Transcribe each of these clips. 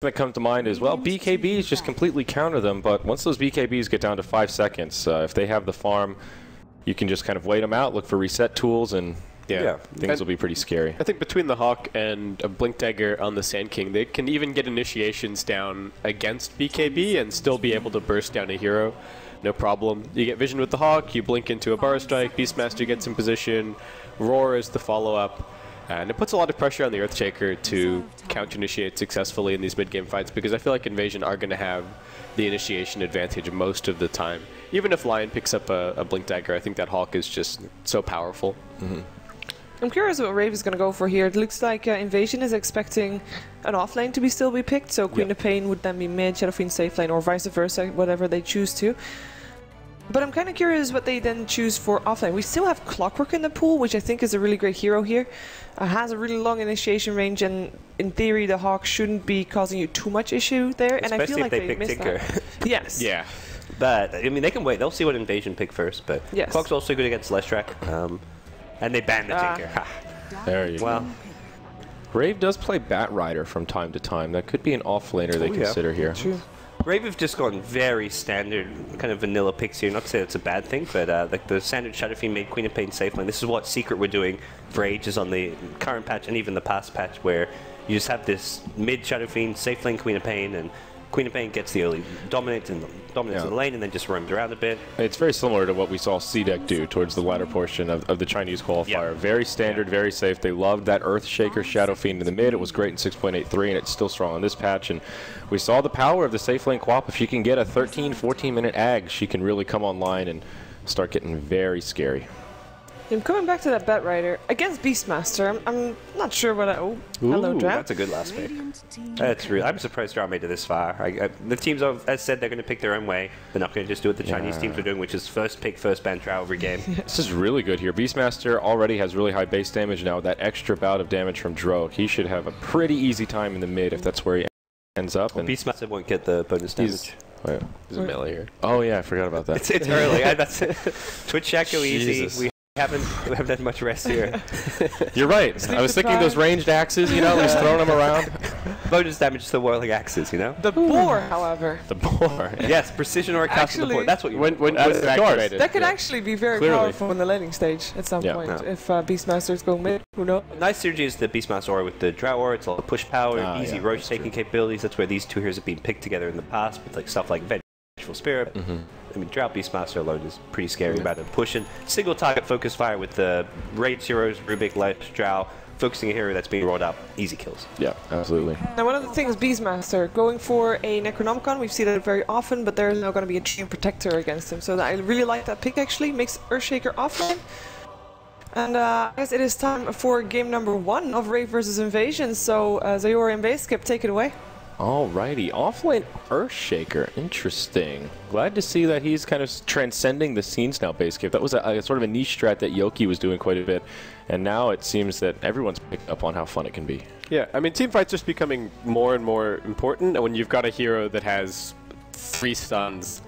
that comes to mind is, well, BKBs just completely counter them, but once those BKBs get down to 5 seconds, if they have the farm, you can just kind of wait them out, look for reset tools, and things will be pretty scary. I think between the Hawk and a Blink Dagger on the Sand King, they can even get initiations down against BKB and still be able to burst down a hero. No problem. You get vision with the Hawk, you blink into a Bar Strike, Beastmaster gets in position, Roar is the follow-up. And it puts a lot of pressure on the Earthshaker to counter-initiate successfully in these mid-game fights, because I feel like Invasion are going to have the initiation advantage most of the time. Even if Lion picks up a Blink Dagger, I think that Hawk is just so powerful. I'm curious what Rave is going to go for here. It looks like Invasion is expecting an offlane to still be picked, so Queen of Pain would then be mid, Shadow Fiend safe lane, or vice versa, whatever they choose to. But I'm kind of curious what they then choose for offlane. We still have Clockwork in the pool, which I think is a really great hero here. Has a really long initiation range, and in theory the Hawk shouldn't be causing you too much issue there. Especially and I feel like if they they pick missed Tinker. that. Yes. Yeah. But, I mean, they can wait. They'll see what Invasion pick first, but Clock's also good against Leshrac. And they ban the Tinker. There you go. Rave does play Bat Rider from time to time. That could be an offlaner they consider here. True. Rave have just gone very standard, kind of vanilla picks here. Not to say it's a bad thing, but like the standard Shadow Fiend made Queen of Pain safe lane. This is what Secret were doing for ages on the current patch and even the past patch, where you just have this mid Shadow Fiend, safe lane Queen of Pain, and Queen of Pain gets the early dominance in the lane and then just roams around a bit. It's very similar to what we saw C-Deck do towards the latter portion of the Chinese qualifier. Very standard, very safe. They loved that Earthshaker Shadow Fiend in the mid. It was great in 6.83, and it's still strong on this patch. And we saw the power of the safe lane Quap. If she can get a 13, 14-minute ag, she can really come online and start getting very scary. I'm coming back to that Bat Rider against Beastmaster. I'm not sure what I... Oh, hello, Drow. That's a good last pick. That's real. I'm surprised Drow made it this far. The teams, as said, they're going to pick their own way. They're not going to just do what the Chinese teams are doing, which is first pick, first ban Drow every game. This is really good here. Beastmaster already has really high base damage now. That extra bout of damage from Drow, he should have a pretty easy time in the mid if that's where he ends up. Well, Beastmaster won't get the bonus damage. He's a melee here. Oh yeah, I forgot about that. It's early. That's Twitch chat go easy. We haven't had much rest here. You're right. I was thinking those ranged axes, you know, just throwing them around. Bonus damage to the whirling axes, you know? The boar, however. The boar. Yes, precision or a cast of the boar. That's what you when activated. That could actually be very powerful in the landing stage at some point if Beastmaster's going mid. Who knows? Nice synergy is the Beastmaster aura with the Drow aura. It's all the push power, easy roach taking capabilities. That's where these two heroes have been picked together in the past with like stuff like Vengeful Spirit. I mean, Drow Beastmaster alone is pretty scary about it. Pushing single target focus fire with the Raid heroes, Rubik, Lesh, Drow, focusing a hero that's being rolled up, easy kills. Yeah, absolutely. Now, one of the things, Beastmaster, going for a Necronomicon, we've seen that very often, but there's now going to be a Chain Protector against him. So I really like that pick, actually. Makes Earthshaker offline. And I guess it is time for game number 1 of Rave versus Invasion. So, Zayora and Baseskip, take it away. Alrighty, offlane Earthshaker, interesting. Glad to see that he's kind of transcending the scenes now, Baseskip. That was a sort of a niche strat that Yoki was doing quite a bit, and now it seems that everyone's picked up on how fun it can be. Yeah, I mean, teamfight's just becoming more and more important, and when you've got a hero that has 3 stuns,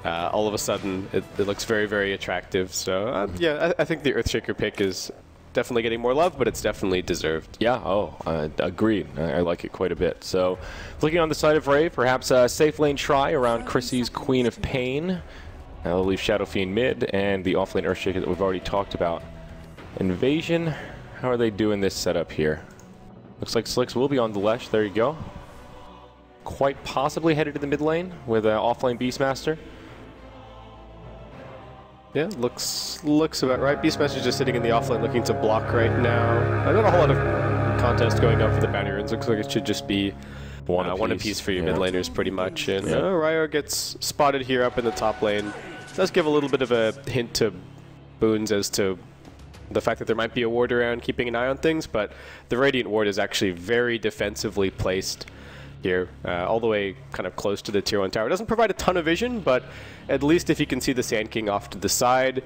all of a sudden it looks very, very attractive. So, yeah, I think the Earthshaker pick is definitely getting more love, but it's definitely deserved. Yeah, agreed. I like it quite a bit. So, looking on the side of Rave, perhaps a safe lane try around Chrissy's Queen of Pain. They'll leave Shadow Fiend mid, and the offlane Earthshaker that we've already talked about. Invasion, how are they doing this setup here? Looks like Slicks will be on the Lesh. There you go. Quite possibly headed to the mid lane with offlane Beastmaster. Yeah, looks about right. Beastmaster's just sitting in the offlane looking to block right now. Not a whole lot of contest going on for the banner runes. Looks like it should just be one apiece for your mid laners pretty much. And Ryo gets spotted here up in the top lane. Does give a little bit of a hint to Boons as to the fact that there might be a ward around keeping an eye on things, but the Radiant ward is actually very defensively placed here, all the way kind of close to the tier 1 tower. It doesn't provide a ton of vision, but at least if you can see the Sand King off to the side,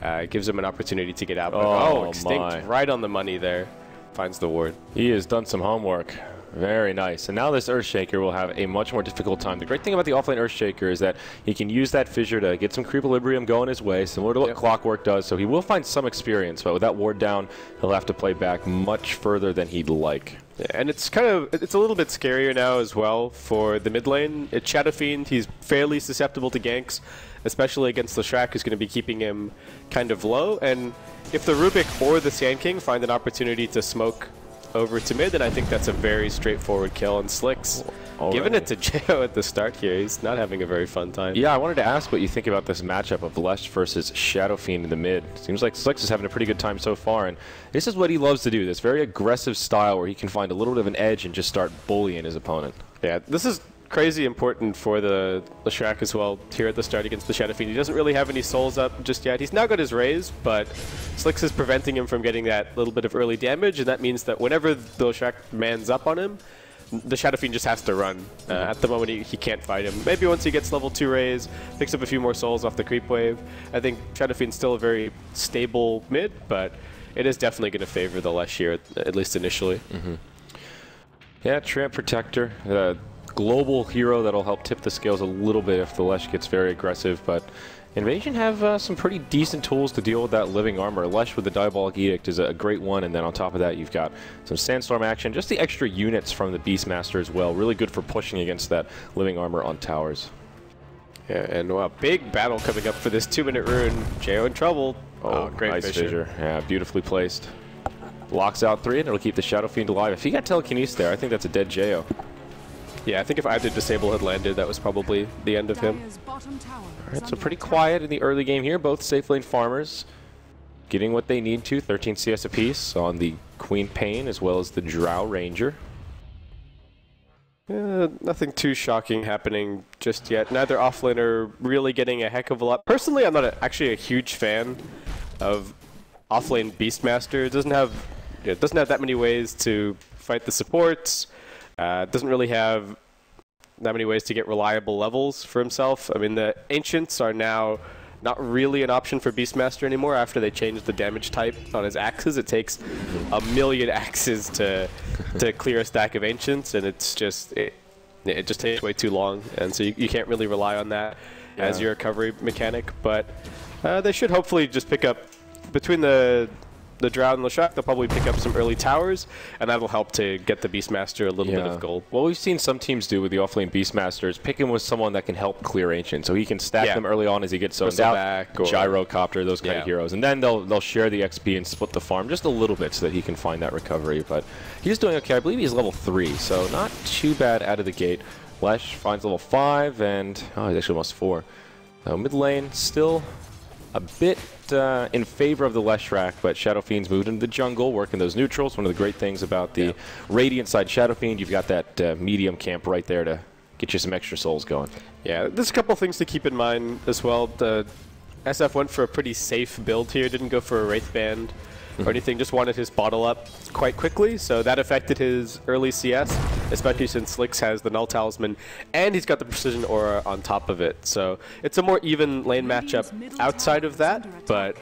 it gives him an opportunity to get out. But, Extinct right on the money there. Finds the ward. He has done some homework. Very nice. And now this Earthshaker will have a much more difficult time. The great thing about the offlane Earthshaker is that he can use that fissure to get some Creequilibrium going his way, similar to what Clockwork does, so he will find some experience, but with that ward down, he'll have to play back much further than he'd like. Yeah, and it's a little bit scarier now as well for the mid lane. It's Shadow Fiend, he's fairly susceptible to ganks, especially against the Shrek, who's going to be keeping him kind of low. And if the Rubik or the Sand King find an opportunity to smoke over to mid, then I think that's a very straightforward kill. And Slick's giving it to Jo at the start here. He's not having a very fun time. Yeah, I wanted to ask what you think about this matchup of Lesh versus Shadow Fiend in the mid. Seems like Slicks is having a pretty good time so far, and this is what he loves to do, this very aggressive style where he can find a little bit of an edge and just start bullying his opponent. Yeah, this is crazy important for the Shrek as well here at the start against the Shadow Fiend. He doesn't really have any souls up just yet. He's now got his raise, but Slicks is preventing him from getting that little bit of early damage, and that means that whenever the Shrek mans up on him, the Shadow Fiend just has to run. At the moment, he can't fight him. Maybe once he gets level 2 raise, picks up a few more souls off the creep wave. I think Shadow Fiend's still a very stable mid, but it is definitely going to favor the Lesh here, at least initially. Yeah, Tramp Protector, global hero that'll help tip the scales a little bit if the Lesh gets very aggressive, but Invasion have some pretty decent tools to deal with that living armor. Lesh with the Diabolic Edict is a great one, and then on top of that you've got some Sandstorm action, just the extra units from the Beastmaster as well, really good for pushing against that living armor on towers. Yeah, and a big battle coming up for this 2-minute rune. Jo in trouble. Oh, great nice fissure. Yeah, beautifully placed. Locks out 3, and it'll keep the Shadow Fiend alive. If he got telekinesis there, I think that's a dead Jo. Yeah, I think if either Disable had landed, that was probably the end of him. Alright, so pretty quiet in the early game here. Both safe lane farmers getting what they need to. 13 CS apiece on the Queen Pain as well as the Drow Ranger. Nothing too shocking happening just yet. Neither offlaner really getting a heck of a lot. Personally, I'm not actually a huge fan of offlane Beastmaster. It doesn't have that many ways to fight the supports. Doesn't really have that many ways to get reliable levels for himself. I mean, the Ancients are now not really an option for Beastmaster anymore after they changed the damage type on his axes. It takes a million axes to clear a stack of Ancients, and it's just it just takes way too long, and so you can't really rely on that as your recovery mechanic. But they should hopefully just pick up between the Drow and Leshak. They'll probably pick up some early towers, and that'll help to get the Beastmaster a little bit of gold. What we've seen some teams do with the offlane Beastmaster is pick him with someone that can help clear Ancient, so he can stack them early on as he gets zoned out, Gyrocopter, those kind of heroes, and then they'll share the XP and split the farm just a little bit so that he can find that recovery. But he's doing okay. I believe he's level 3, so not too bad out of the gate. Lesh finds level 5, and he's actually almost 4. Mid lane still a bit in favor of the Leshrac, but Shadow Fiend's moved into the jungle, working those neutrals. One of the great things about the Radiant side Shadow Fiend, you've got that medium camp right there to get you some extra souls going. Yeah, there's a couple things to keep in mind as well. The SF went for a pretty safe build here, didn't go for a Wraith Band or anything, just wanted his bottle up quite quickly, so that affected his early CS, especially since Slicks has the Null Talisman, and he's got the Precision Aura on top of it. So it's a more even lane matchup outside of that, but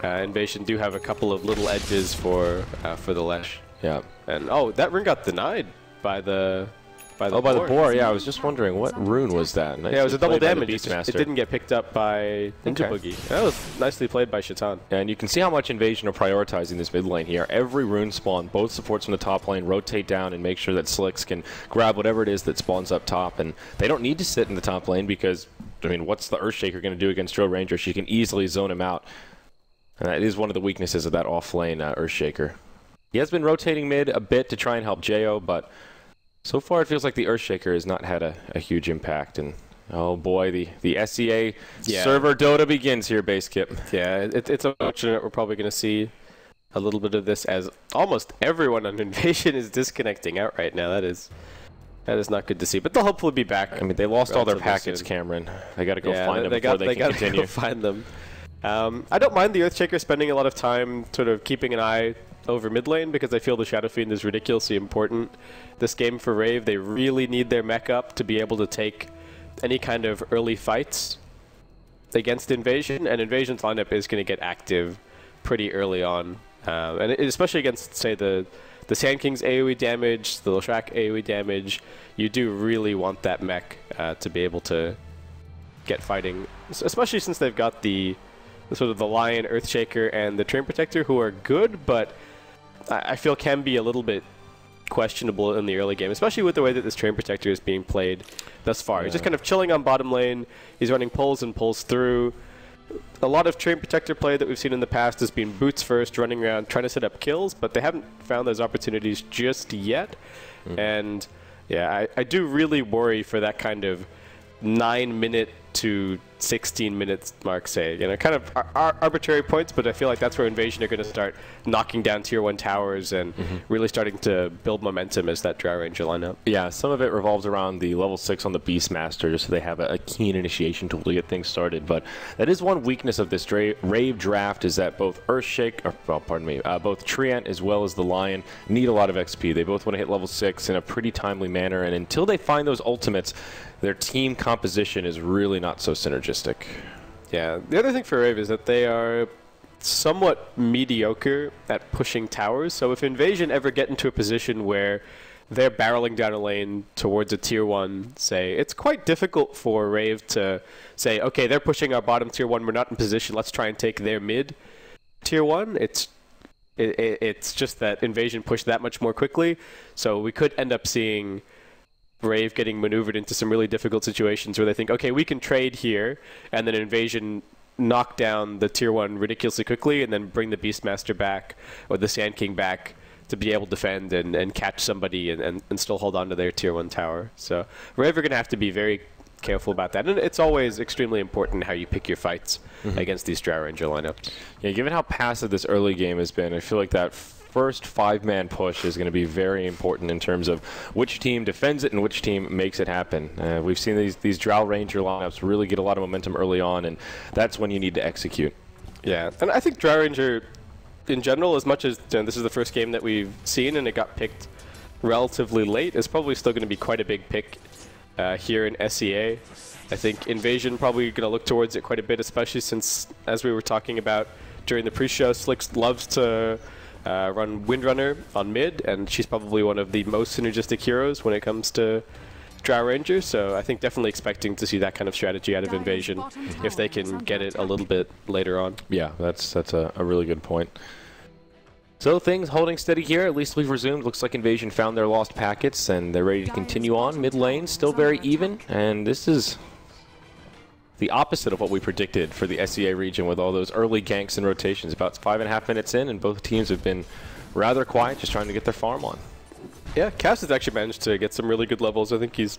Invasion do have a couple of little edges for the Lesh. Yeah. And that rune got denied by the boar. Yeah, I was just wondering what rune was that. Yeah, it was a double damage. It didn't get picked up by Ninja Boogie. That was nicely played by Shaitan. And you can see how much Invasion are prioritizing this mid lane here. Every rune spawn, both supports from the top lane rotate down and make sure that Slicks can grab whatever it is that spawns up top. And they don't need to sit in the top lane because, I mean, what's the Earthshaker going to do against Drow Ranger? She can easily zone him out. And that is one of the weaknesses of that off-lane Earthshaker. He has been rotating mid a bit to try and help Jo, but so far it feels like the Earthshaker has not had a huge impact. And oh boy, the SEA server Dota begins here, Base Kip. Yeah, it's unfortunate. We're probably going to see a little bit of this as almost everyone on Invasion is disconnecting out right now. That is not good to see, but they'll hopefully be back. I mean, they lost all their packets, Cameron. They got to go find them before they can continue. Go find them. I don't mind the Earthshaker spending a lot of time sort of keeping an eye over mid lane because I feel the Shadow Fiend is ridiculously important this game for Rave. They really need their mech up to be able to take any kind of early fights against Invasion, and Invasion's lineup is going to get active pretty early on, and especially against, say, the Sand King's AoE damage, the Leshrac AoE damage. You do really want that mech to be able to get fighting, especially since they've got the sort of the Lion, Earthshaker, and the Train Protector, who are good, but I feel can be a little bit questionable in the early game, especially with the way that this Train Protector is being played thus far. He's just kind of chilling on bottom lane. He's running pulls and pulls through. A lot of Train Protector play that we've seen in the past has been boots first, running around, trying to set up kills, but they haven't found those opportunities just yet. And yeah, I do really worry for that kind of 9-minute to 16 minutes mark, say. You know, kind of arbitrary points, but I feel like that's where Invasion are going to start knocking down tier 1 towers and really starting to build momentum as that Drow Ranger lineup. Yeah, some of it revolves around the level 6 on the Beastmaster, just so they have a keen initiation tool to get things started. But that is one weakness of this Rave draft, is that both both Treant as well as the Lion need a lot of XP. They both want to hit level 6 in a pretty timely manner, and until they find those ultimates, their team composition is really not so synergistic. Yeah, the other thing for Rave is that they are somewhat mediocre at pushing towers. So if Invasion ever get into a position where they're barreling down a lane towards a tier 1, say, it's quite difficult for Rave to say, okay, they're pushing our bottom tier 1, we're not in position, let's try and take their mid tier 1. It's just that Invasion pushed that much more quickly, so we could end up seeing Rave getting maneuvered into some really difficult situations where they think, okay, we can trade here, and then Invasion knock down the tier 1 ridiculously quickly and then bring the Beastmaster back or the Sand King back to be able to defend and catch somebody and still hold on to their tier 1 tower. So Rave are going to have to be very careful about that. And it's always extremely important how you pick your fights against these Drow Ranger lineups. Yeah, given how passive this early game has been, I feel like that first 5-man push is going to be very important in terms of which team defends it and which team makes it happen. We've seen these Drow Ranger lineups really get a lot of momentum early on, and that's when you need to execute. Yeah, and I think Drow Ranger, in general, as much as this is the first game that we've seen and it got picked relatively late, is probably still going to be quite a big pick here in SEA. I think Invasion probably going to look towards it quite a bit, especially since, as we were talking about during the pre-show, Slicks loves to run Windrunner on mid, and she's probably one of the most synergistic heroes when it comes to Drow Ranger, so I think definitely expecting to see that kind of strategy out of Invasion if they can get it a little bit later on. Yeah, that's a really good point. So things holding steady here. At least we've resumed. Looks like Invasion found their lost packets, and they're ready to continue on. Mid lane, still very even, and this is the opposite of what we predicted for the SEA region with all those early ganks and rotations. About 5.5 minutes in, and both teams have been rather quiet, just trying to get their farm on. Yeah, Cass has actually managed to get some really good levels. I think he's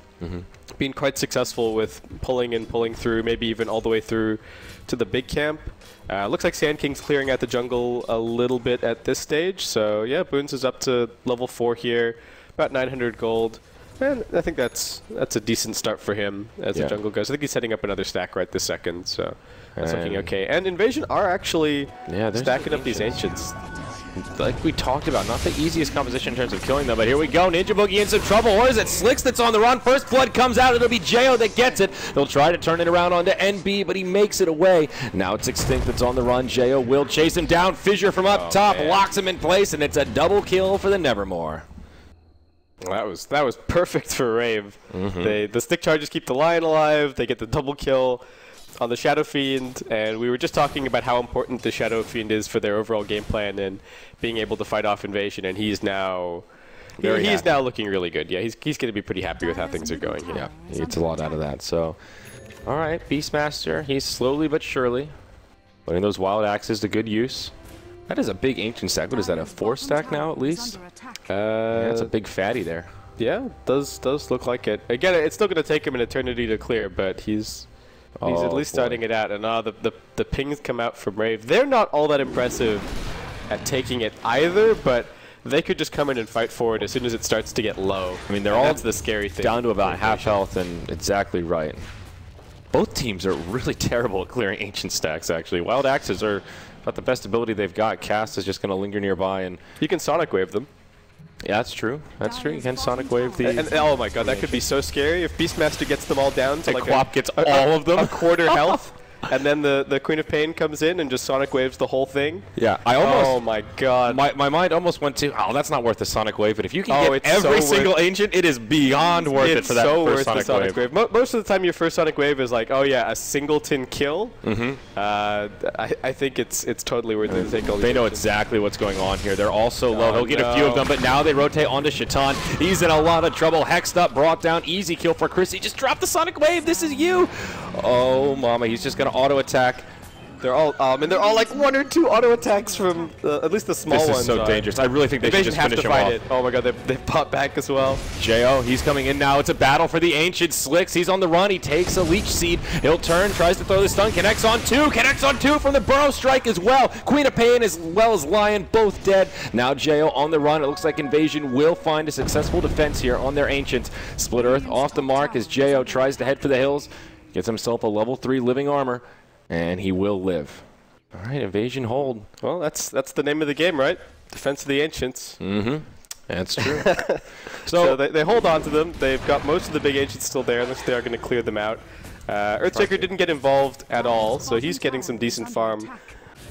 been quite successful with pulling and pulling through, maybe even all the way through to the big camp. Looks like Sand King's clearing out the jungle a little bit at this stage. So yeah, Boons is up to level 4 here, about 900 gold. And I think that's a decent start for him as the jungle goes. I think he's setting up another stack right this second, so that's looking okay. And Invasion are actually stacking up these Ancients. Like we talked about, not the easiest composition in terms of killing them, but here we go. Ninja Boogie in some trouble. Or is it Slicks that's on the run? First blood comes out. It'll be Jo that gets it. They'll try to turn it around onto NB, but he makes it away. Now it's Extinct that's on the run. Jo will chase him down. Fissure from up top locks him in place, and it's a double kill for the Nevermore. That was perfect for Rave. The stick charges keep the Lion alive. They get the double kill on the Shadow Fiend, and we were just talking about how important the Shadow Fiend is for their overall game plan and being able to fight off Invasion, and he's now looking really good. Yeah, he's going to be pretty happy with how things are going here. Yeah, he gets a lot out of that. So, all right, Beastmaster, he's slowly but surely putting those wild axes to good use. That is a big ancient stack. What is that, a 4 stack now at least? Yeah, that's a big fatty there. Yeah, does look like it. Again, it's still going to take him an eternity to clear, but he's at least starting it out. And the pings come out from Rave. They're not all that impressive at taking it either, but they could just come in and fight for it as soon as it starts to get low. I mean, that's the scary thing. Down to about half health, and exactly right. Both teams are really terrible at clearing ancient stacks, actually. Wild axes are about the best ability they've got. Cast is just going to linger nearby, and you can Sonic Wave them. Yeah, that's true. That's true. You can Sonic Wave these. And oh my god, that could be so scary if Beastmaster gets them all down to like Quap gets all of them. A quarter health. and then the Queen of Pain comes in and just Sonic Waves the whole thing. Yeah, I almost. Oh my god. My mind almost went to, oh, that's not worth the Sonic Wave. But if you can get every so single ancient, it is beyond worth it for that first Sonic Wave. Most of the time, your first Sonic Wave is like, oh yeah, a singleton kill. I think it's totally worth it to take all these. They know exactly what's going on here. They're all so low. He'll get a few of them, but now they rotate onto Shaitan. He's in a lot of trouble. Hexed up, brought down. Easy kill for Chrissy. Just drop the Sonic Wave. This is you. Oh, mama. He's just going to auto attack. They're all and they're all like 1 or 2 auto attacks from at least the small ones. This is so dangerous. I really think they should just finish him off. Oh my god, they popped back as well. Jo, he's coming in now. It's a battle for the Ancient. Slicks, he's on the run. He takes a Leech Seed. He'll turn, tries to throw the stun. Connects on 2. Connects on 2 from the Burrow Strike as well. Queen of Pain as well as Lion, both dead. Now Jo on the run. It looks like Invasion will find a successful defense here on their Ancients. Split Earth off the mark as Jo tries to head for the hills. Gets himself a level 3 living armor, and he will live. All right, Invasion hold. Well, that's the name of the game, right? Defense of the Ancients. That's true. So they hold on to them. They've got most of the big Ancients still there, unless they are going to clear them out. Earthshaker didn't get involved at all, so he's getting some decent farm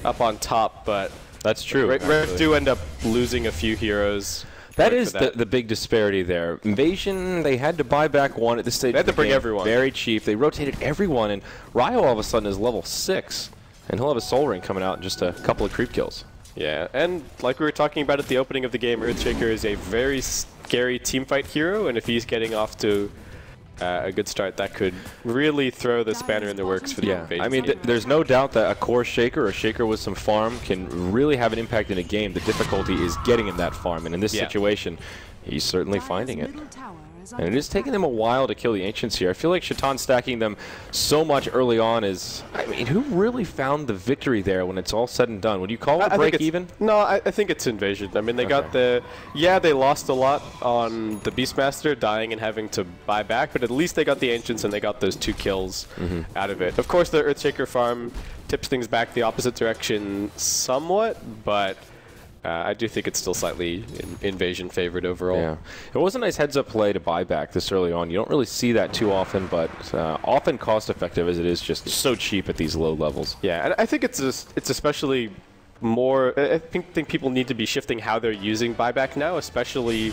up on top, but that's true. Rave do end up losing a few heroes. That is the big disparity there. Invasion, they had to buy back 1 at this stage. They had to bring everyone. Very cheap. They rotated everyone, and Ryo all of a sudden is level 6. And he'll have a Soul Ring coming out in just a couple of creep kills. Yeah, and like we were talking about at the opening of the game, Earthshaker is a very scary teamfight hero, and if he's getting off to a good start, that could really throw the spanner in the works for the Invasion. I mean, there's no doubt that a core Shaker or a Shaker with some farm can really have an impact in a game. The difficulty is getting him that farm, and in this situation, he's certainly finding it. And it is taking them a while to kill the Ancients here. I feel like Shaitan stacking them so much early on is... I mean, who really found the victory there when it's all said and done? Would you call it break even? No, I think it's Invasion. I mean, they got the... Yeah, they lost a lot on the Beastmaster dying and having to buy back, but at least they got the Ancients and they got those 2 kills out of it. Of course, the Earthshaker farm tips things back the opposite direction somewhat, but... I do think it's still slightly Invasion favored overall. Yeah, it was a nice heads-up play to buy back this early on. You don't really see that too often, but often cost-effective as it is just so cheap at these low levels. Yeah, and I think it's especially more... I think people need to be shifting how they're using buyback now, especially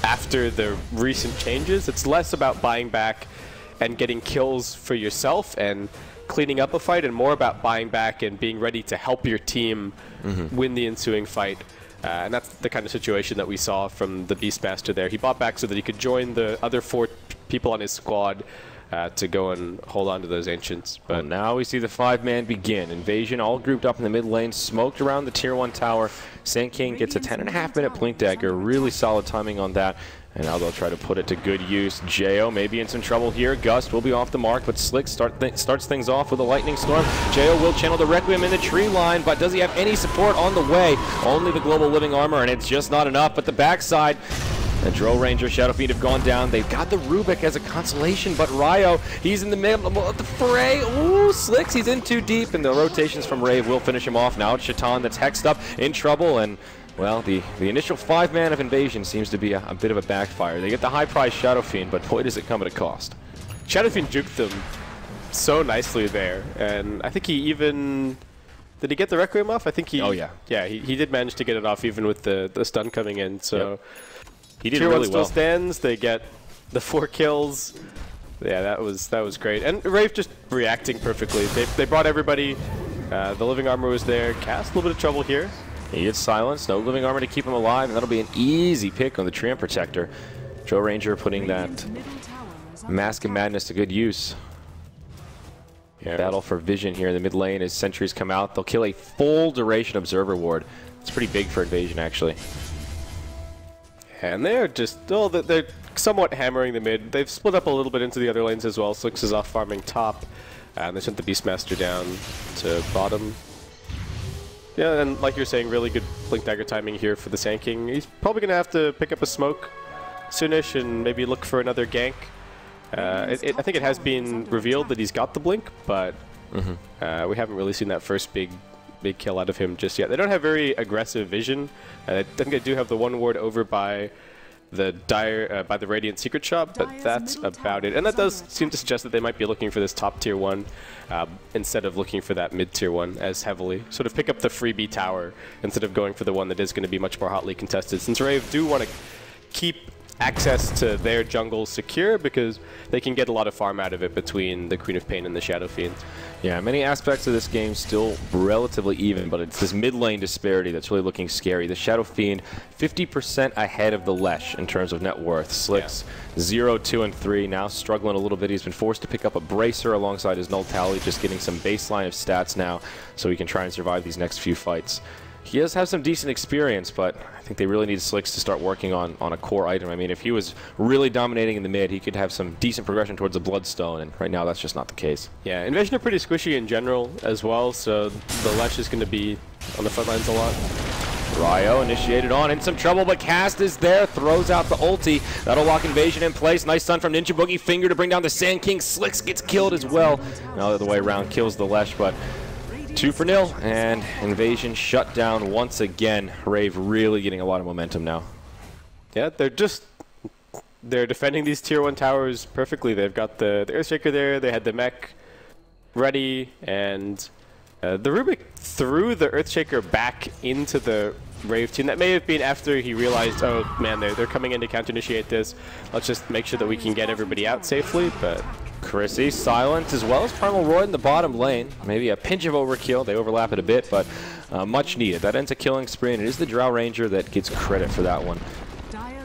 after the recent changes. It's less about buying back and getting kills for yourself and cleaning up a fight, and more about buying back and being ready to help your team win the ensuing fight. And that's the kind of situation that we saw from the Beastmaster there. He bought back so that he could join the other 4 people on his squad to go and hold on to those Ancients. But now we see the 5-man begin. Invasion all grouped up in the mid lane, smoked around the tier 1 tower. Sand King gets a 10.5-minute Blink Dagger. Really solid timing on that. And now they'll try to put it to good use. Jo maybe in some trouble here. Gust will be off the mark, but Slick starts things off with a Lightning Storm. Jo will channel the Requiem in the tree line, but does he have any support on the way? Only the Global Living Armor, and it's just not enough. But the backside, the Drow Ranger, Shadow Fiend have gone down. They've got the Rubik as a consolation, but Ryo, he's in the middle of the fray. Ooh, Slicks, he's in too deep, and the rotations from Rave will finish him off. Now it's Shaitan that's hexed up, in trouble, and... well, the initial 5-man of Invasion seems to be a bit of a backfire. They get the high-priced Shadow Fiend, but boy, does it come at a cost. Shadow Fiend juked them so nicely there, and I think he even... Did he get the Requiem off? I think he... Oh, yeah. Yeah, he did manage to get it off even with the stun coming in, so... Yep. He did really well. Tier 1 still stands, they get the 4 kills. Yeah, that was great. And Rave just reacting perfectly. They brought everybody. The Living Armor was there. Cast a little bit of trouble here. He gets silenced, no Living Armor to keep him alive, and that'll be an easy pick on the Treant Protector. Drow Ranger putting that Mask of Madness to good use. Yeah. Battle for Vision here in the mid lane as sentries come out. They'll kill a full duration Observer Ward. It's pretty big for Invasion, actually. And they're just, oh, they're somewhat hammering the mid. They've split up a little bit into the other lanes as well. Slicks is off farming top, and they sent the Beastmaster down to bottom. Yeah, and like you're saying, really good Blink Dagger timing here for the Sand King. He's probably going to have to pick up a smoke soonish and maybe look for another gank. I think it has been revealed that he's got the Blink, but we haven't really seen that first big kill out of him just yet. They don't have very aggressive vision. I think they do have the 1 ward over by by the Radiant Secret Shop, but that's about it. And that does seem to suggest that they might be looking for this top tier 1 instead of looking for that mid tier 1 as heavily. Sort of pick up the freebie tower instead of going for the one that is going to be much more hotly contested, since Rave do want to keep access to their jungle secure because they can get a lot of farm out of it between the Queen of Pain and the Shadow Fiend. Yeah, many aspects of this game still relatively even, but it's this mid lane disparity that's really looking scary. The Shadow Fiend 50% ahead of the Lesh in terms of net worth. Slicks 0, 2, and 3, now struggling a little bit. He's been forced to pick up a Bracer alongside his Null Tally, just getting some baseline of stats now so he can try and survive these next few fights. He does have some decent experience, but I think they really need Slicks to start working on a core item. I mean, if he was really dominating in the mid, he could have some decent progression towards the Bloodstone, and right now that's just not the case. Yeah, Invasion are pretty squishy in general as well, so the Lesh is going to be on the front lines a lot. Ryo initiated on, in some trouble, but Cast is there, throws out the ulti. That'll lock Invasion in place. Nice stun from Ninja Boogie. Finger to bring down the Sand King. Slicks gets killed as well. Now the other way around, kills the Lesh, but 2-0, and Invasion shut down once again. Rave really getting a lot of momentum now. Yeah, they're defending these tier 1 towers perfectly. They've got the Earthshaker there, they had the mech ready, and the Rubik threw the Earthshaker back into the Rave team. That may have been after he realized, oh man, they're coming in to counter-initiate this. Let's just make sure that we can get everybody out safely, but Chrissy silent as well as Primal Roy in the bottom lane. Maybe a pinch of overkill. They overlap it a bit, but much needed. That ends a killing spree, and it is the Drow Ranger that gets credit for that one.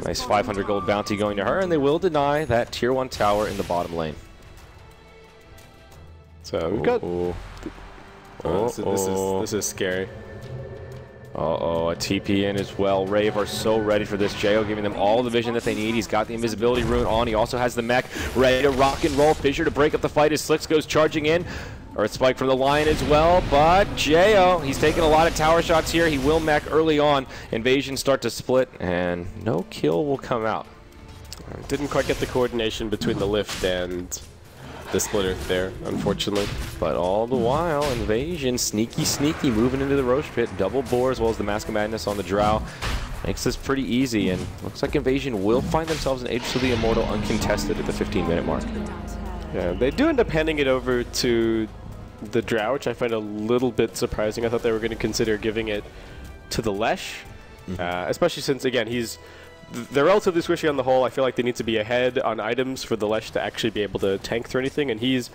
Nice 500 gold bounty going to her, and they will deny that tier 1 tower in the bottom lane. So we've got... This is scary. Uh-oh, a TP in as well. Rave are so ready for this. Jo giving them all the vision that they need. He's got the invisibility rune on. He also has the mech ready to rock and roll. Fissure to break up the fight as Slicks goes charging in. Earth Spike from the Lion as well, but Jo, he's taking a lot of tower shots here. He will mech early on. Invasion start to split, and no kill will come out. Didn't quite get the coordination between the lift and the splitter there, unfortunately. But all the while, Invasion, sneaky, moving into the Roche Pit. Double bore as well as the Mask of Madness on the Drow. Makes this pretty easy, and looks like Invasion will find themselves in Aegis of the Immortal uncontested at the 15-minute mark. Yeah, they do end up handing it over to the Drow, which I find a little bit surprising. I thought they were going to consider giving it to the Lesh, especially since, again, they're relatively squishy on the whole. I feel like they need to be ahead on items for the Lesh to actually be able to tank through anything, and he's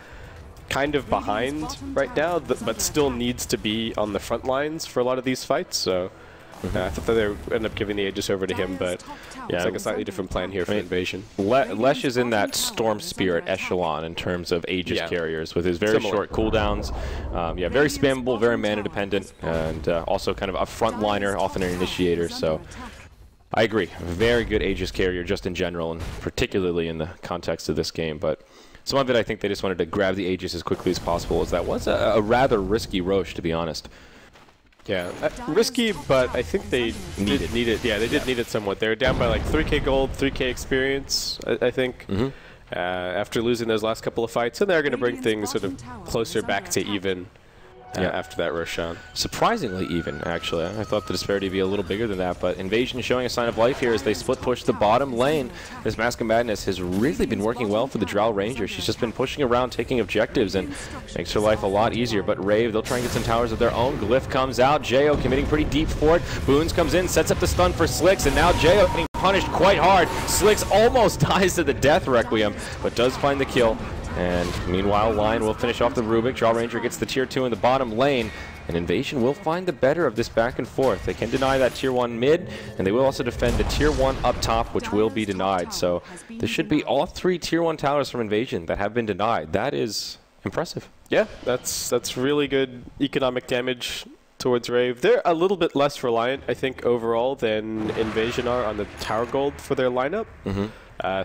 kind of behind right now, but still needs to be on the front lines for a lot of these fights, so I thought that they would end up giving the Aegis over to him, but yeah, it's like a slightly different plan here for Invasion. Lesh is in that Storm Spirit echelon in terms of Aegis carriers, with his very short cooldowns. Yeah, very spammable, very mana dependent, and also kind of a frontliner, often an initiator, so I agree. Very good Aegis carrier just in general, and particularly in the context of this game, but some of it I think they just wanted to grab the Aegis as quickly as possible, as that was a rather risky Roche, to be honest. Yeah, risky, but I think they did need it. Yeah, they did need it somewhat. They were down by like 3k gold, 3k experience, I think, after losing those last couple of fights, and they're going to bring things sort of closer back to even after that Roshan. Surprisingly even, actually. I thought the disparity would be a little bigger than that, but Invasion is showing a sign of life here as they split push the bottom lane. This Mask of Madness has really been working well for the Drow Ranger. She's just been pushing around, taking objectives, and makes her life a lot easier. But Rave, they'll try and get some towers of their own. Glyph comes out. Jo committing pretty deep for it. Boons comes in, sets up the stun for Slicks, and now Jo getting punished quite hard. Slicks almost dies to the Death Requiem, but does find the kill. And meanwhile, Lion will finish off the Rubik. Drow Ranger gets the tier 2 in the bottom lane, and Invasion will find the better of this back and forth. They can deny that tier 1 mid, and they will also defend the tier 1 up top, which will be denied. So this should be all 3 tier 1 towers from Invasion that have been denied. That is impressive. Yeah, that's really good economic damage towards Rave. They're a little bit less reliant, I think, overall than Invasion are on the tower gold for their lineup.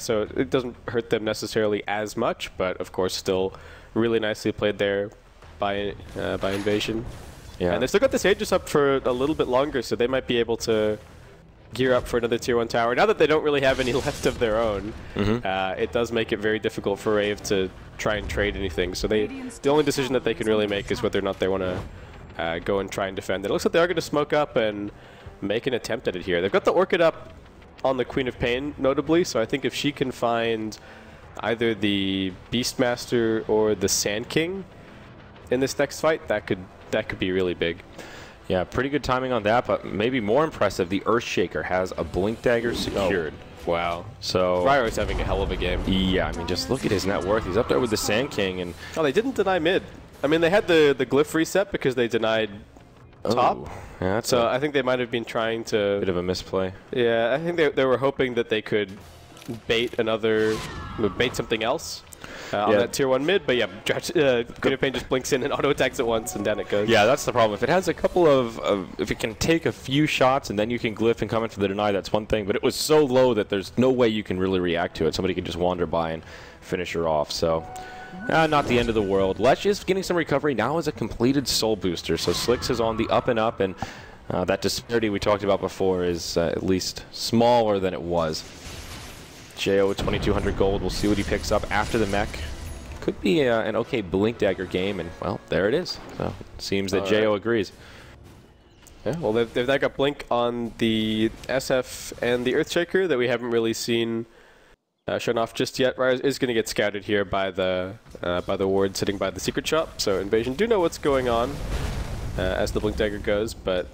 So it doesn't hurt them necessarily as much, but of course still really nicely played there by Invasion. Yeah. And they've still got this Aegis up for a little bit longer, so they might be able to gear up for another tier 1 tower. Now that they don't really have any left of their own, it does make it very difficult for Rave to try and trade anything. So the only decision that they can really make is whether or not they want to go and try and defend. It looks like they are going to smoke up and make an attempt at it here. They've got the Orchid up on the Queen of Pain, notably. So I think if she can find either the Beastmaster or the Sand King in this next fight, that could be really big. Yeah, pretty good timing on that, but maybe more impressive, the Earthshaker has a Blink Dagger secured. Oh, wow. So Ryo's having a hell of a game. Yeah, I mean, just look at his net worth. He's up there with the Sand King, and oh, they didn't deny mid. I mean, they had the glyph reset because they denied top. Yeah, that's so I think they might have been trying to... bit of a misplay. Yeah, I think they were hoping that they could bait something else on that tier 1 mid, but yeah, Queen of Pain just blinks in and auto attacks at once, and down it goes. Yeah, that's the problem. If it has a couple if it can take a few shots and then you can glyph and come in for the deny, that's one thing, but it was so low that there's no way you can really react to it. Somebody can just wander by and finish her off, so... not the end of the world. Lech is getting some recovery now as a completed soul booster, so Slicks is on the up and up, and that disparity we talked about before is at least smaller than it was. Jo with 2,200 gold. We'll see what he picks up after the mech. Could be an okay Blink Dagger game, and well, there it is. So it seems that Jo agrees. Yeah, well, they've now got Blink on the SF and the Earthshaker that we haven't really seen shown off just yet. Ryo is going to get scouted here by the ward sitting by the secret shop. So Invasion do know what's going on as the Blink Dagger goes, but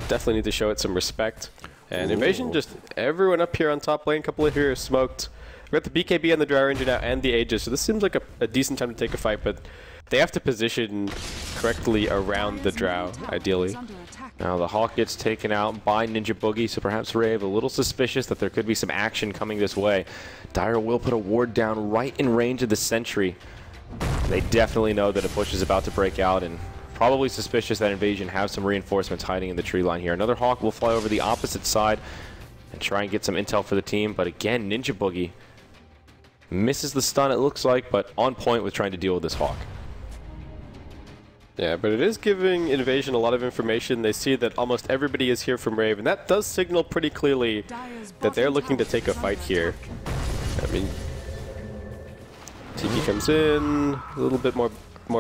definitely need to show it some respect. And Invasion, just everyone up here on top lane, couple of heroes smoked. We've got the BKB and the Dry Ranger now and the Aegis, so this seems like a decent time to take a fight, but they have to position correctly around the Drow, ideally. Now the Hawk gets taken out by Ninja Boogie, so perhaps Rave a little suspicious that there could be some action coming this way. Dire will put a ward down right in range of the Sentry. They definitely know that a push is about to break out, and probably suspicious that Invasion have some reinforcements hiding in the tree line here. Another Hawk will fly over the opposite side and try and get some intel for the team, but again, Ninja Boogie misses the stun, it looks like, but on point with trying to deal with this Hawk. Yeah, but it is giving Invasion a lot of information. They see that almost everybody is here from Rave, and that does signal pretty clearly that they're looking to take a fight here. I mean, TP comes in, a little bit more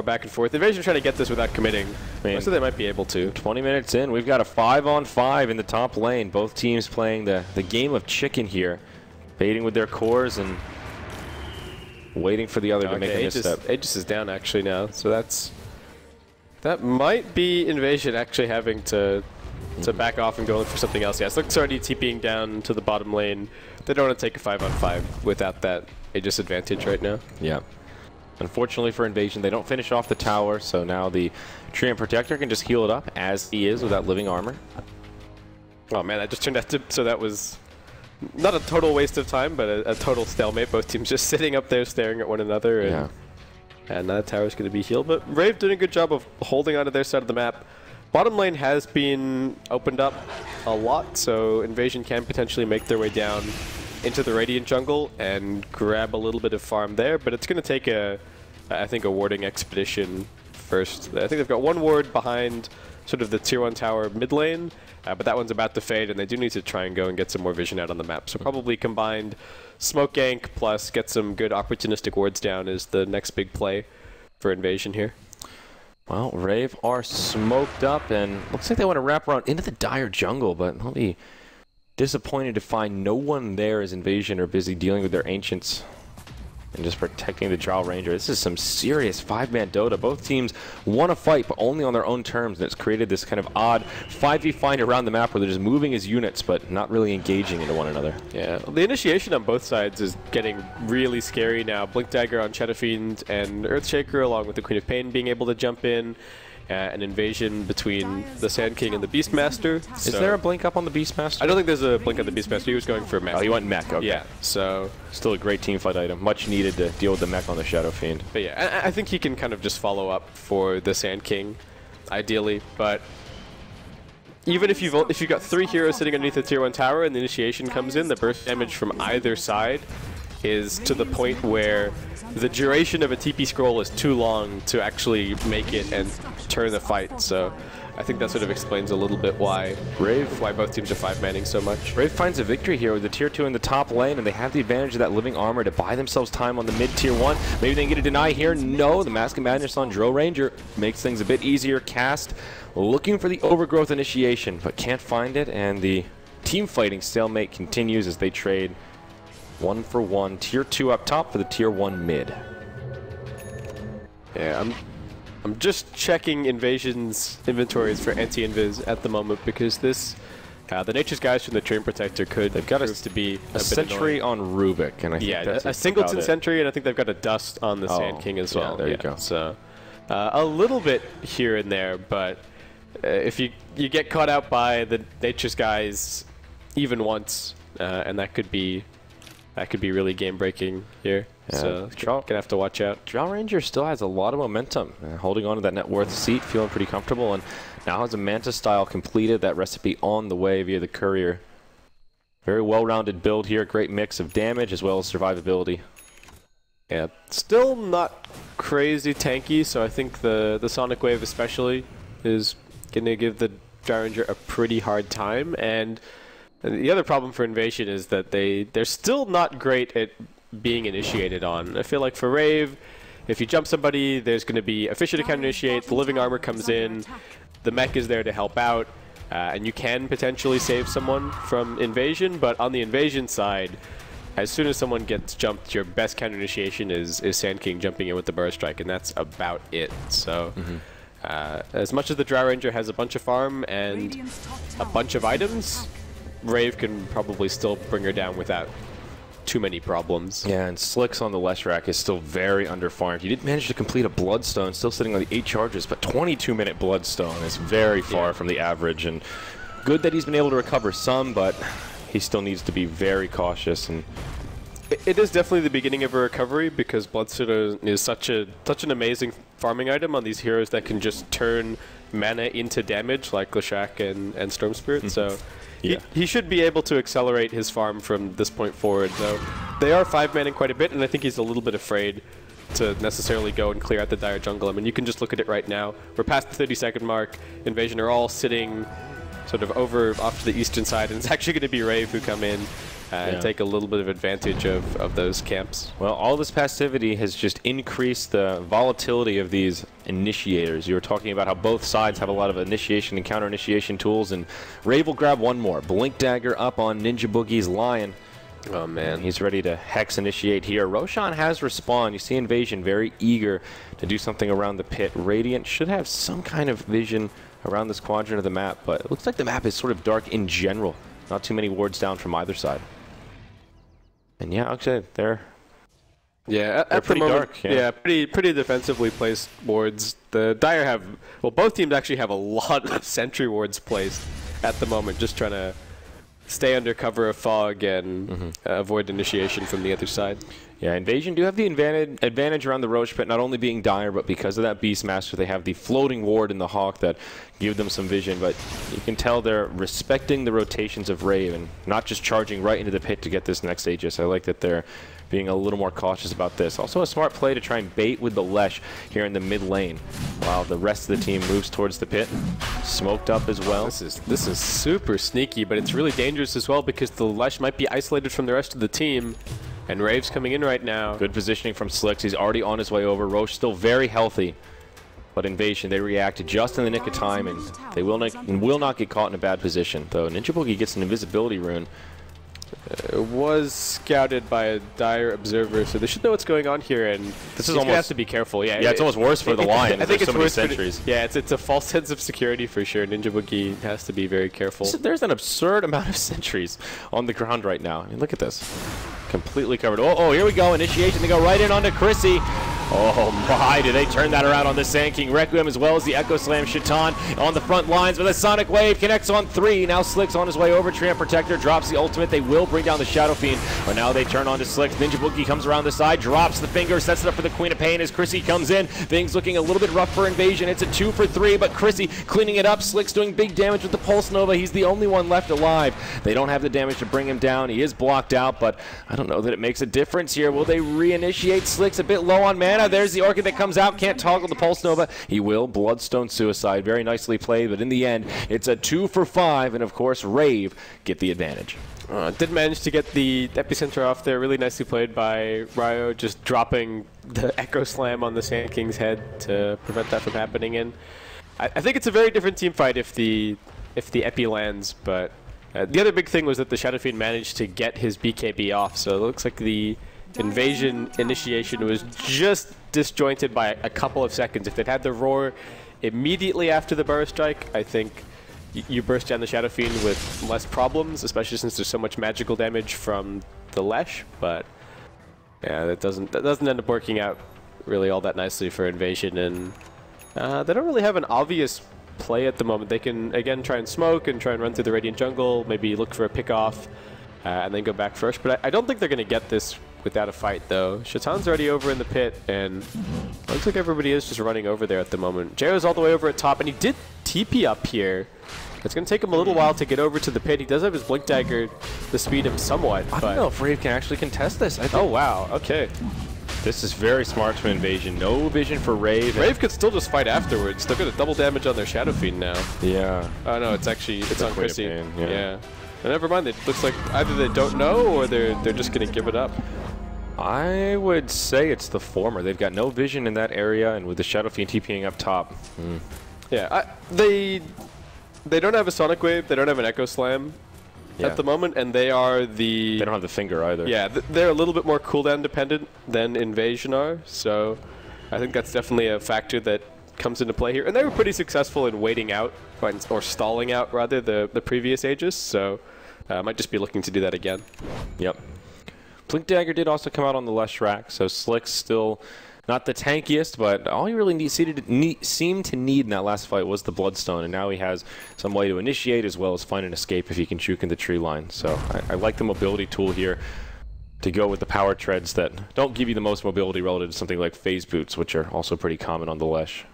back and forth. Invasion trying to get this without committing, so they might be able to. 20 minutes in, we've got a 5-on-5 in the top lane. Both teams playing the game of chicken here, baiting with their cores and waiting for the other to make a misstep. Aegis is down actually now, so that might be Invasion actually having to back off and go in for something else. Yeah, Slick's already TPing down to the bottom lane. They don't want to take a 5-on-5 without that Aegis advantage right now. Yeah. Unfortunately for Invasion, they don't finish off the tower, so now the Treant Protector can just heal it up as he is without living armor. Oh man, that just turned out to... So that was not a total waste of time, but a total stalemate. Both teams just sitting up there staring at one another. And, and that tower's going to be healed. But Rave doing a good job of holding onto their side of the map. Bottom lane has been opened up a lot, so Invasion can potentially make their way down into the Radiant jungle and grab a little bit of farm there, but it's going to take I think a warding expedition first. I think they've got one ward behind sort of the tier 1 tower mid lane, but that one's about to fade, and they do need to try and go and get some more vision out on the map. So probably combined smoke gank plus get some good opportunistic wards down is the next big play for Invasion here. Well, Rave are smoked up, and looks like they want to wrap around into the Dire jungle, but I'll be disappointed to find no one there as Invasion are busy dealing with their Ancients and just protecting the Drow Ranger. This is some serious 5-man Dota. Both teams want to fight, but only on their own terms, and it's created this kind of odd 5v fight around the map where they're just moving as units, but not really engaging into one another. Yeah, the initiation on both sides is getting really scary now. Blink Dagger on Shadowfiend and Earthshaker, along with the Queen of Pain being able to jump in. An invasion between the Sand King and the Beastmaster. Is there a blink up on the Beastmaster? I don't think there's a blink on the Beastmaster. He was going for a mech. Oh, he went mech, okay. Yeah, so... Still a great teamfight item. Much needed to deal with the mech on the Shadow Fiend. But yeah, I think he can kind of just follow up for the Sand King, ideally, but... Even if you've got 3 heroes sitting underneath the tier 1 tower and the initiation comes in, the burst damage from either side is to the point where the duration of a TP scroll is too long to actually make it and turn the fight. So I think that sort of explains a little bit why both teams are 5-manning so much. Rave finds a victory here with the tier 2 in the top lane, and they have the advantage of that living armor to buy themselves time on the mid tier 1. Maybe they can get a deny here. No, the Mask of Madness on Drow Ranger makes things a bit easier. Cast looking for the overgrowth initiation, but can't find it, and the team fighting stalemate continues as they trade 1 for 1. Tier 2 up top for the Tier 1 mid. Yeah, I'm just checking Invasion's inventories for anti-invis at the moment because this, the Nature's Guys from the Train Protector they've got prove to be a sentry on Rubik, and I think that's a singleton sentry, and I think they've got a dust on the Sand King as well. There you go. So a little bit here and there, but if you get caught out by the Nature's Guys even once, and that could be really game breaking here. Yeah. So gonna have to watch out. Drow Ranger still has a lot of momentum, holding on to that net worth seat, feeling pretty comfortable, and now has a Manta style completed. That recipe on the way via the Courier. Very well-rounded build here, great mix of damage as well as survivability. Yeah, still not crazy tanky, so I think the Sonic Wave especially is gonna give the Drow Ranger a pretty hard time. And the other problem for Invasion is that they're still not great at being initiated on. I feel like for Rave, if you jump somebody, there's going to be a Fisher to counter-initiate, the Living Armor comes in, the mech is there to help out, and you can potentially save someone from Invasion, but on the Invasion side, as soon as someone gets jumped, your best counter-initiation is Sand King jumping in with the Burst Strike, and that's about it. So, as much as the Drow Ranger has a bunch of farm and a bunch of items, Rave can probably still bring her down without too many problems. Yeah, and Slicks on the Leshrac is still very underfarmed. He did manage to complete a Bloodstone, still sitting on the 8 charges, but 22-minute Bloodstone is very far from the average, and good that he's been able to recover some, but he still needs to be very cautious. And it is definitely the beginning of a recovery because Bloodstone is such an amazing farming item on these heroes that can just turn mana into damage like Leshrac and Storm Spirit. So he should be able to accelerate his farm from this point forward, though. They are 5-manning quite a bit, and I think he's a little bit afraid to necessarily go and clear out the Dire Jungle. I mean, you can just look at it right now. We're past the 30-second mark. Invasion are all sitting sort of off to the eastern side, and it's actually going to be Rave who come in and take a little bit of advantage of those camps. Well, all this passivity has just increased the volatility of these initiators. You were talking about how both sides have a lot of initiation and counter-initiation tools, and Rave will grab one more. Blink Dagger up on Ninja Boogie's Lion. Oh, man. He's ready to Hex initiate here. Roshan has Respawn. You see Invasion very eager to do something around the pit. Radiant should have some kind of vision around this quadrant of the map, but it looks like the map is sort of dark in general. Not too many wards down from either side. And yeah, actually, they're pretty dark. Pretty defensively placed wards. The Dire have, well, both teams actually have a lot of sentry wards placed at the moment, just trying to stay under cover of fog and avoid initiation from the other side. Yeah, Invasion do have the advantage around the Roche Pit, not only being Dire, but because of that Beastmaster, they have the floating ward and the Hawk that give them some vision, but you can tell they're respecting the rotations of Rave and not just charging right into the pit to get this next Aegis. I like that they're being a little more cautious about this. Also a smart play to try and bait with the Lesh here in the mid lane while the rest of the team moves towards the pit. Smoked up as well. This is super sneaky, but it's really dangerous as well because the Lesh might be isolated from the rest of the team. And Rave's coming in right now. Good positioning from Slicks. He's already on his way over. Roche still very healthy. But Invasion, they reacted just in the nick of time, and they will not get caught in a bad position. Though Ninja Boogie gets an invisibility rune. It was scouted by a Dire observer, so they should know what's going on here. And this is almost have to be careful. Yeah, it's almost worse for the Lion. I think it's so worse. Sentries. It's a false sense of security for sure. Ninja Boogie has to be very careful. There's an absurd amount of sentries on the ground right now. I mean, look at this. Completely covered. Oh, here we go. Initiation. They go right in onto Chrissy. Oh my, do they turn that around on the Sand King Requiem as well as the Echo Slam. Shaitan on the front lines with a Sonic Wave, connects on 3. Now Slick's on his way over. Tramp Protector drops the ultimate. They will bring down the Shadow Fiend, but now they turn on to Slicks. Ninja Boogie comes around the side, drops the finger, sets it up for the Queen of Pain as Chrissy comes in. Things looking a little bit rough for Invasion. It's a 2 for 3, but Chrissy cleaning it up. Slick's doing big damage with the Pulse Nova. He's the only one left alive. They don't have the damage to bring him down. He is blocked out, but I don't know that it makes a difference here. Will they reinitiate? Slick's a bit low on mana. There's the Orchid that comes out, can't toggle the Pulse Nova. He will. Bloodstone Suicide. Very nicely played, but in the end, it's a 2 for 5, and of course, Rave get the advantage. Did manage to get the Epicenter off there. Really nicely played by Ryo, just dropping the Echo Slam on the Sand King's head to prevent that from happening. And I think it's a very different team fight if the Epi lands, but The other big thing was that the Shadow Fiend managed to get his BKB off, so it looks like the invasion initiation was just disjointed by a couple of seconds. If they'd had the roar immediately after the Burrow Strike, I think you burst down the Shadow Fiend with less problems, especially since there's so much magical damage from the Lesh, but yeah, that doesn't end up working out really all that nicely for Invasion, and they don't really have an obvious play at the moment. They can, again, try and smoke and try and run through the Radiant Jungle, maybe look for a pick-off, and then go back first, but I don't think they're going to get this without a fight, though. Shatan's already over in the pit, and looks like everybody is just running over there at the moment. Jao's all the way over at top, and he did TP up here. It's going to take him a little while to get over to the pit. He does have his Blink Dagger to speed him somewhat. I don't know if Rave can actually contest this. Oh, wow. Okay. This is very smart from Invasion. No vision for Rave. Rave could still just fight afterwards. They're going to double damage on their Shadow Fiend now. Yeah. Oh, no, it's actually, it's on Chrissy. Yeah. Never mind. It looks like either they don't know or they're just going to give it up. I would say it's the former. They've got no vision in that area, and with the Shadow Fiend TPing up top. Yeah, they don't have a Sonic Wave. They don't have an Echo Slam at the moment, and they are the... They don't have the finger either. Yeah, they're a little bit more cooldown dependent than Invasion are, so I think that's definitely a factor that comes into play here. And they were pretty successful in waiting out, or stalling out, rather, the previous Aegis, so might just be looking to do that again. Yep. Blink Dagger did also come out on the left rack, so Slick's still not the tankiest, but all he really seemed to need in that last fight was the Bloodstone, and now he has some way to initiate as well as find an escape if he can juke in the tree line. So I like the mobility tool here to go with the power treads that don't give you the most mobility relative to something like phase boots, which are also pretty common on the Lesh.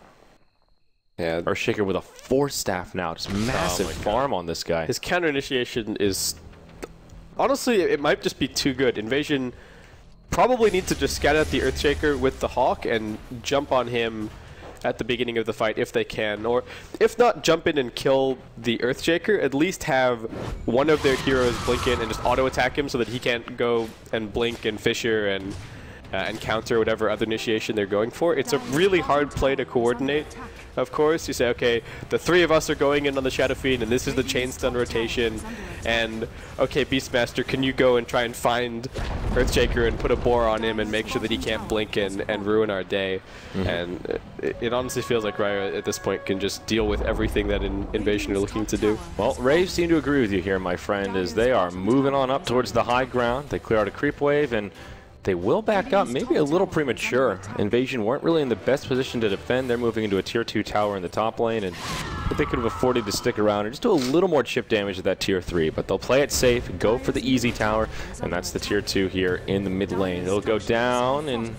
Yeah, Earthshaker with a Force Staff now, just massive farm on this guy. His counter initiation is... Honestly, it might just be too good. Invasion probably needs to just scout out the Earthshaker with the Hawk and jump on him at the beginning of the fight if they can. Or if not, jump in and kill the Earthshaker, at least have one of their heroes blink in and just auto-attack him so that he can't go and blink and Fissure and counter whatever other initiation they're going for. It's a really hard play to coordinate. Of course, you say, okay, the three of us are going in on the Shadow Fiend, and this is the chain stun rotation, and okay, Beastmaster, can you go and try and find Earthshaker and put a bore on him and make sure that he can't blink and ruin our day? And it honestly feels like Riot at this point can just deal with everything that Invasion are looking to do. Well, Rave seem to agree with you here, my friend, as they are moving on up towards the high ground. They clear out a creep wave, and they will back up, maybe a little premature. Invasion weren't really in the best position to defend. They're moving into a tier 2 tower in the top lane, and they could have afforded to stick around and just do a little more chip damage at that tier 3, but they'll play it safe, go for the easy tower, and that's the tier 2 here in the mid lane. It'll go down in,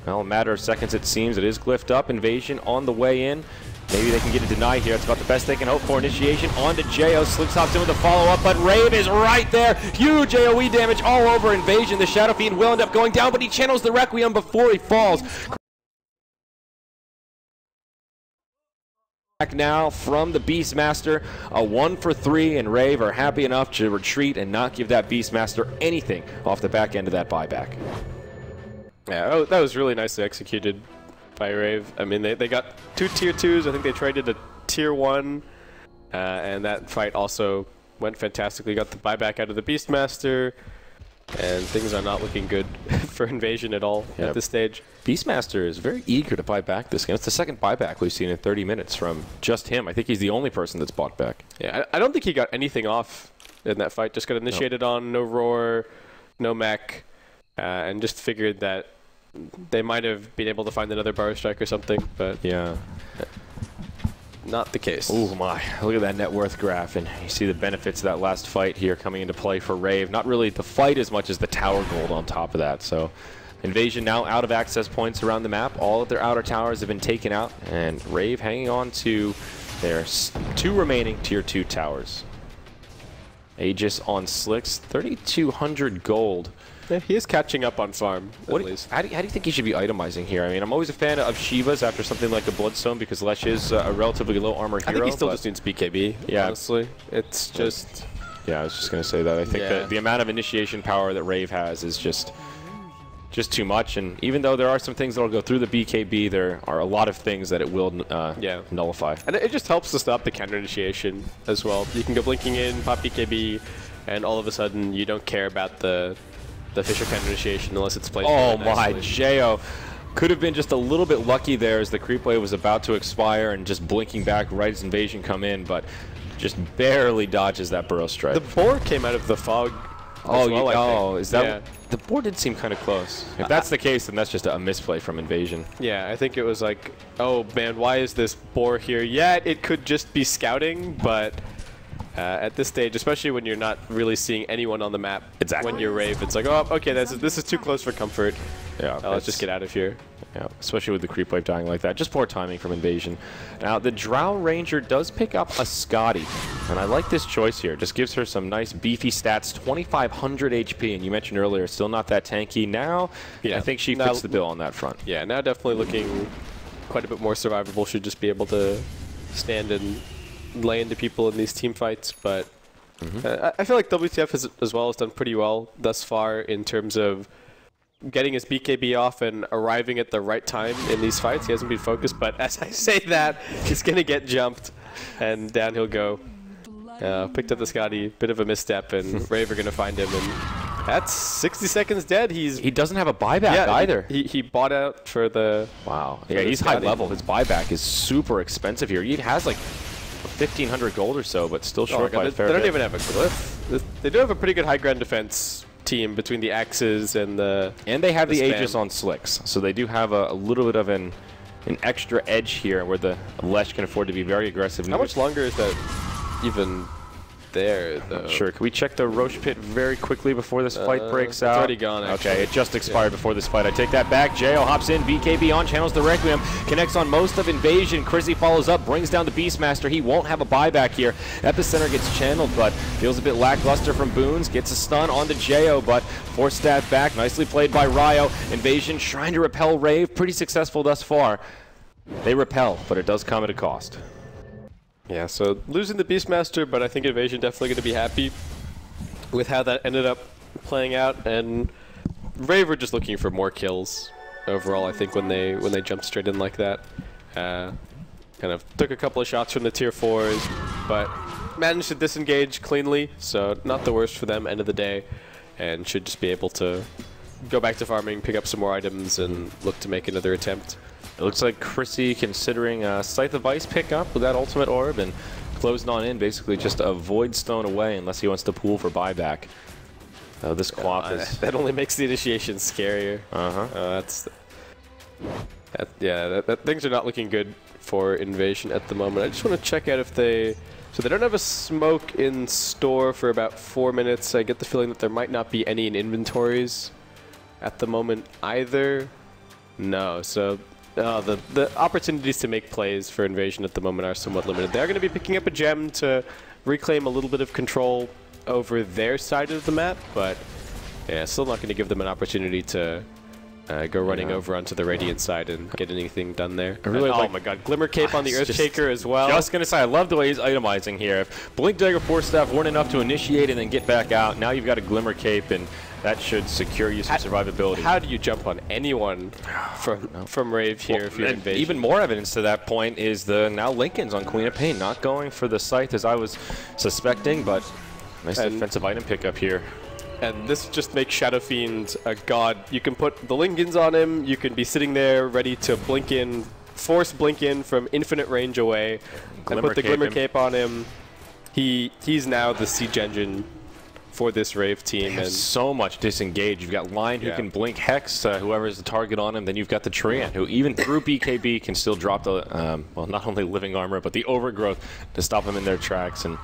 well, a matter of seconds it seems. It is glyphed up. Invasion on the way in. Maybe they can get a deny here. It's about the best they can hope for. Initiation onto Jo. Slick hops in with a follow-up, but Rave is right there. Huge AoE damage all over Invasion. The Shadow Fiend will end up going down, but he channels the Requiem before he falls. Back now from the Beastmaster. A 1 for 3, and Rave are happy enough to retreat and not give that Beastmaster anything off the back end of that buyback. Yeah, that was really nicely executed by Rave. I mean, they got 2 tier 2s. I think they traded a tier 1, and that fight also went fantastically. Got the buyback out of the Beastmaster, and things are not looking good for Invasion at all at this stage. Beastmaster is very eager to buy back this game. It's the second buyback we've seen in 30 minutes from just him. I think he's the only person that's bought back. Yeah, I don't think he got anything off in that fight. Just got initiated on, no roar, no mech, and just figured that they might have been able to find another Burrow Strike or something, but yeah, not the case. Oh my, look at that net worth graph, and you see the benefits of that last fight here coming into play for Rave. Not really the fight as much as the tower gold on top of that. So Invasion now out of access points around the map. All of their outer towers have been taken out, and Rave hanging on to their 2 remaining tier 2 towers. Aegis on Slicks, 3,200 gold. Yeah, he is catching up on farm, at least. How do you think he should be itemizing here? I mean, I'm always a fan of Shivas after something like a Bloodstone because Lesh is a relatively low armor hero. I think he still just needs BKB, honestly. It's just... Yeah, I was just going to say that. I think the amount of initiation power that Rave has is just just too much. And even though there are some things that will go through the BKB, there are a lot of things that it will nullify. And it just helps to stop the counter initiation as well. You can go blinking in, pop BKB, and all of a sudden you don't care about the Fisher counter initiation unless it's placed. Oh my, Jo. Could have been just a little bit lucky there as the creep wave was about to expire and just blinking back right as Invasion come in, but just barely dodges that burrow strike. The board came out of the fog. Is that? Yeah. The board did seem kind of close. If that's the case, then that's just a misplay from Invasion. Yeah, I think it was like, oh man, why is this boar here? Yeah, it could just be scouting, but at this stage, especially when you're not really seeing anyone on the map, when you're Rave, it's like, oh, okay, this is too close for comfort. Yeah, let's just get out of here. Yeah, especially with the creep wave dying like that. Just poor timing from Invasion. Now, the Drow Ranger does pick up a Scotty, and I like this choice here. Just gives her some nice beefy stats, 2,500 HP, and you mentioned earlier, still not that tanky. Now, I think she fits the bill on that front. Yeah, now definitely looking quite a bit more survivable. Should just be able to stand and lay into people in these team fights, but I feel like WTF as well has done pretty well thus far in terms of getting his BKB off and arriving at the right time in these fights. He hasn't been focused, but as I say that, he's going to get jumped, and down he'll go. Picked up the Scotty, bit of a misstep, and Rave are going to find him, and that's 60 seconds dead. He doesn't have a buyback either. He bought out for the... Wow. Yeah, he's high level. His buyback is super expensive here. He has like 1,500 gold or so, but still short by a fair bit. They don't even have a glyph. They do have a pretty good high ground defense team between the axes and the... And they have the Aegis on Slicks, so they do have a little bit of an extra edge here where the Lesh can afford to be very aggressive. How much longer is that even there, though? Sure. Can we check the Roche Pit very quickly before this fight breaks out? It's already gone, actually. Okay, it just expired before this fight. I take that back. Jo hops in, BKB on, channels the Requiem, connects on most of Invasion. Chrissy follows up, brings down the Beastmaster. He won't have a buyback here. Epicenter gets channeled, but feels a bit lackluster from Boons. Gets a stun onto Jo, but force stab back. Nicely played by Ryo. Invasion trying to repel Rave. Pretty successful thus far. They repel, but it does come at a cost. Yeah, so losing the Beastmaster, but I think Invasion definitely going to be happy with how that ended up playing out. And Rave were just looking for more kills overall, I think, when they jumped straight in like that. Kind of took a couple of shots from the tier 4s, but managed to disengage cleanly, so not the worst for them end of the day, and should just be able to go back to farming, pick up some more items, and look to make another attempt. It looks like Chrissy considering Scythe of Ice pick up with that ultimate orb and closing on in, basically just a Void Stone away unless he wants to pool for buyback. This Quap is... That only makes the initiation scarier. Things are not looking good for Invasion at the moment. I just want to check out if they... So they don't have a smoke in store for about 4 minutes. I get the feeling that there might not be any in inventories at the moment either. No, so... the opportunities to make plays for Invasion at the moment are somewhat limited. They're going to be picking up a gem to reclaim a little bit of control over their side of the map, but yeah, still not going to give them an opportunity to go running over onto the Radiant side and get anything done there. Oh my god, Glimmer Cape on the Earthshaker as well. Just going to say, I love the way he's itemizing here. If Blink Dagger Force Staff weren't enough to initiate and then get back out, now you've got a Glimmer Cape, and that should secure you some survivability. How do you jump on anyone from Rave here if you're Invasion? Even more evidence to that point is the now Lincoln's on Queen of Pain, not going for the Scythe as I was suspecting, but nice defensive item pickup here. And this just makes Shadow Fiend a god. You can put the Lincolns on him, you can be sitting there ready to blink in, force blink in from infinite range away, and put the Glimmer Cape on him. He's now the siege engine for this Rave team. And so much disengage. You've got Lion who can blink Hex, whoever's the target on him. Then you've got the Treant who even through BKB can still drop the, well, not only living armor, but the overgrowth to stop them in their tracks. And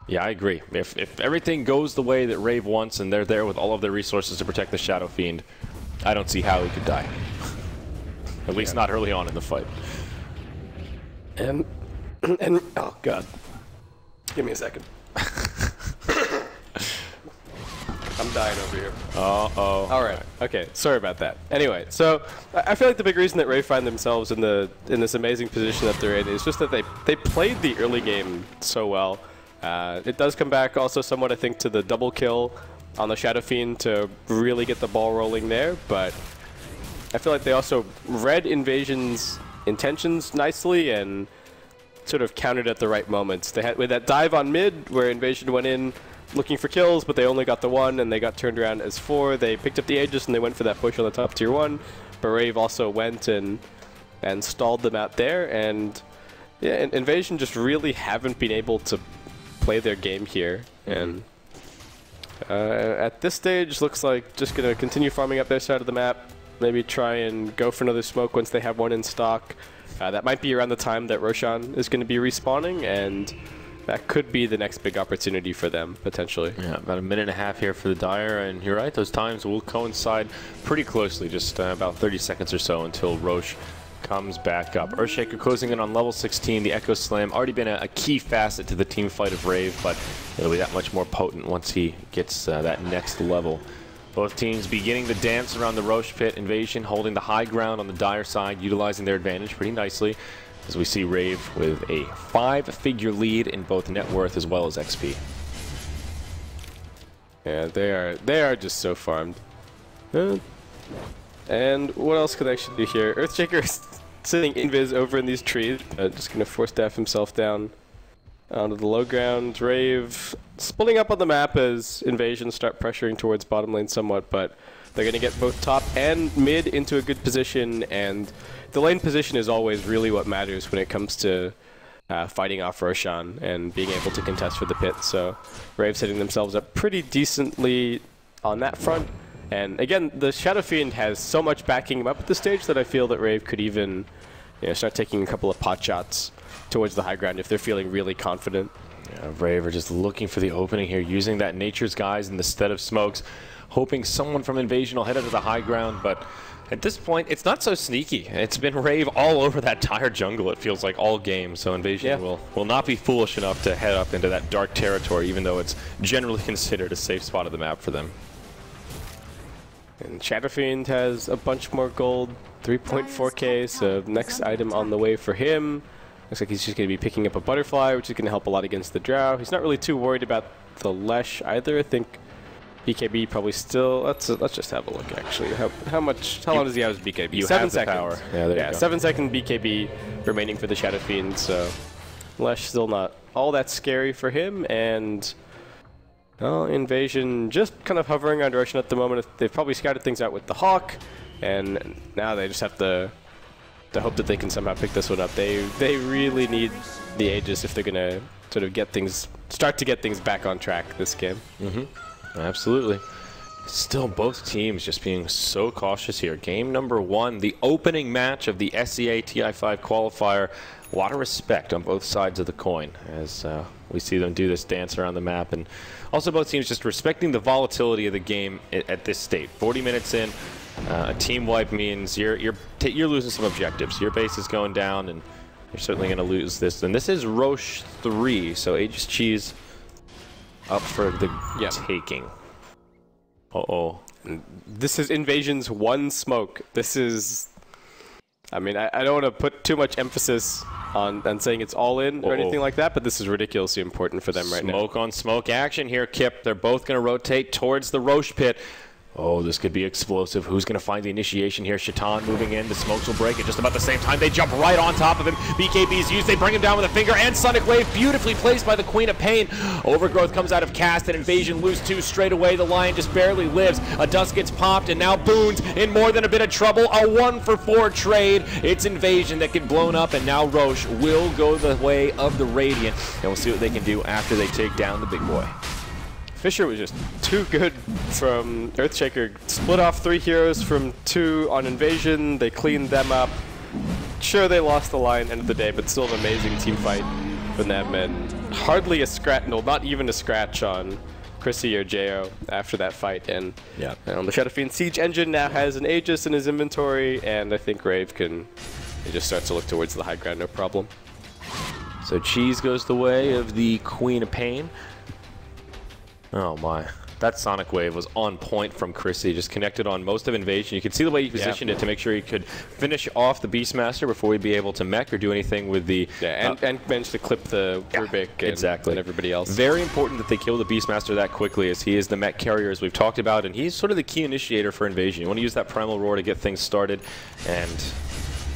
yeah, I agree. If everything goes the way that Rave wants and they're there with all of their resources to protect the Shadow Fiend, I don't see how he could die. At least not early on in the fight. And oh god. Give me a second. I'm dying over here. Uh-oh. Alright, okay, sorry about that. Anyway, so I feel like the big reason that Rave find themselves in this amazing position that they're in is just that they played the early game so well. It does come back also somewhat, I think, to the double kill on the Shadow Fiend to really get the ball rolling there, but I feel like they also read Invasion's intentions nicely and sort of countered at the right moments. They had with that dive on mid where Invasion went in looking for kills, but they only got the 1 and they got turned around as 4. They picked up the Aegis and they went for that push on the top tier 1. But Rave also went and stalled them out there, and yeah, Invasion just really haven't been able to play their game here. And at this stage, looks like just going to continue farming up their side of the map, maybe try and go for another smoke once they have one in stock. That might be around the time that Roshan is going to be respawning, and that could be the next big opportunity for them, potentially. Yeah, about a minute and a half here for the Dire, and you're right, those times will coincide pretty closely, just about 30 seconds or so until Roche comes back up. Earthshaker closing in on level 16, the Echo Slam, already been a key facet to the team fight of Rave, but it'll be that much more potent once he gets that next level. Both teams beginning the dance around the Roche pit. Invasion holding the high ground on the Dire side, utilizing their advantage pretty nicely, as we see Rave with a 5-figure lead in both net worth as well as XP. Yeah, they are just so farmed. And what else could I actually do here? Earthshaker is sitting invis over in these trees, just gonna force staff himself down onto the low ground. Rave splitting up on the map as Invasion start pressuring towards bottom lane somewhat, but they're gonna get both top and mid into a good position, and the lane position is always really what matters when it comes to fighting off Roshan and being able to contest for the pit. So Rave setting themselves up pretty decently on that front. And again, the Shadow Fiend has so much backing him up at this stage that I feel that Rave could even, start taking a couple of pot shots towards the high ground if they're feeling really confident. Yeah, Rave are just looking for the opening here, using that Nature's Guise instead of smokes, hoping someone from Invasion will head into the high ground, but at this point, it's not so sneaky. It's been Rave all over that Dire jungle, it feels like, all game, so Invasion will not be foolish enough to head up into that dark territory, even though it's generally considered a safe spot of the map for them. And Shadow Fiend has a bunch more gold, 3.4k, so next item on the way for him. Looks like he's just going to be picking up a Butterfly, which is going to help a lot against the Drow. He's not really too worried about the Lesh either. I think BKB probably still... Let's just have a look, actually. How long does he have his BKB? 7 seconds. Power. Yeah, there you go. 7-second BKB remaining for the Shadow Fiend, so Lesh still not all that scary for him, and... Well, Invasion just kind of hovering around Roshan at the moment. They've probably scouted things out with the Hawk, and now they just have to hope that they can somehow pick this one up. They really need the Aegis if they're going to sort of start to get things back on track this game. Absolutely. Still, both teams just being so cautious here. Game number 1, the opening match of the SEA TI5 qualifier. A lot of respect on both sides of the coin as we see them do this dance around the map, and also both teams just respecting the volatility of the game at this state. 40 minutes in, a team wipe means you're losing some objectives. Your base is going down, and you're certainly going to lose this. And this is Roche 3, so Aegis Cheese up for the taking. This is Invasion's 1 smoke. This is... I mean, I don't want to put too much emphasis on saying it's all in or anything like that, but this is ridiculously important for them right now. Smoke on smoke action here, Kip. They're both going to rotate towards the Roche pit. Oh, this could be explosive. Who's going to find the initiation here? Shaitan moving in. The smokes will break at just about the same time. They jump right on top of him. BKB's used. They bring him down with a finger and Sonic Wave. Beautifully placed by the Queen of Pain. Overgrowth comes out of cast, and Invasion lose 2 straight away. The Lion just barely lives. A Dusk gets popped, and now Boons in more than a bit of trouble. A 1-for-4 trade. It's Invasion that get blown up, and now Roche will go the way of the Radiant. And we'll see what they can do after they take down the big boy. Fisher was just too good from Earthshaker. Split off 3 heroes from 2 on Invasion. They cleaned them up. Sure, they lost the line end of the day, but still an amazing team fight from them. And hardly a scratch, no, not even a scratch on Chrissy or Jo after that fight. And the Shadow Fiend Siege Engine now has an Aegis in his inventory, and I think Rave can just start to look towards the high ground, no problem. So Cheese goes the way of the Queen of Pain. Oh my. That Sonic Wave was on point from Chrissy, just connected on most of Invasion. You could see the way he positioned it to make sure he could finish off the Beastmaster before he'd be able to mech or do anything with the... Yeah, and managed to clip the Rubik and everybody else. Very important that they kill the Beastmaster that quickly, as he is the mech carrier, as we've talked about, and he's sort of the key initiator for Invasion. You want to use that Primal Roar to get things started, and...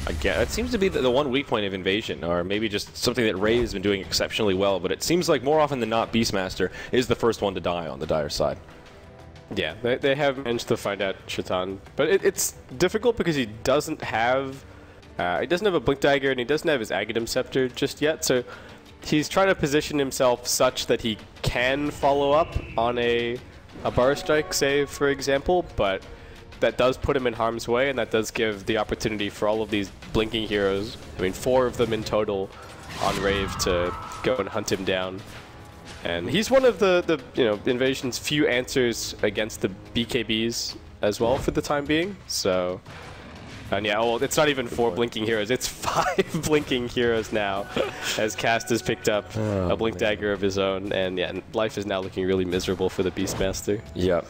Again, that seems to be the one weak point of Invasion, or maybe just something that Rave has been doing exceptionally well, but it seems like more often than not, Beastmaster is the first one to die on the Dire side. Yeah, they have managed to find out Shaitan, but it's difficult because he doesn't have a Blink Dagger and he doesn't have his Aghanim Scepter just yet, so he's trying to position himself such that he can follow up on a Bar Strike save, for example, but that does put him in harm's way, and that does give the opportunity for all of these blinking heroes, I mean 4 of them in total on Rave, to go and hunt him down. And he's one of the Invasion's few answers against the BKBs as well for the time being. So, and yeah, well, it's not even 4 blinking heroes, it's 5 blinking heroes now, as Cast has picked up a Blink Dagger of his own, and yeah, life is now looking really miserable for the Beastmaster. Yep,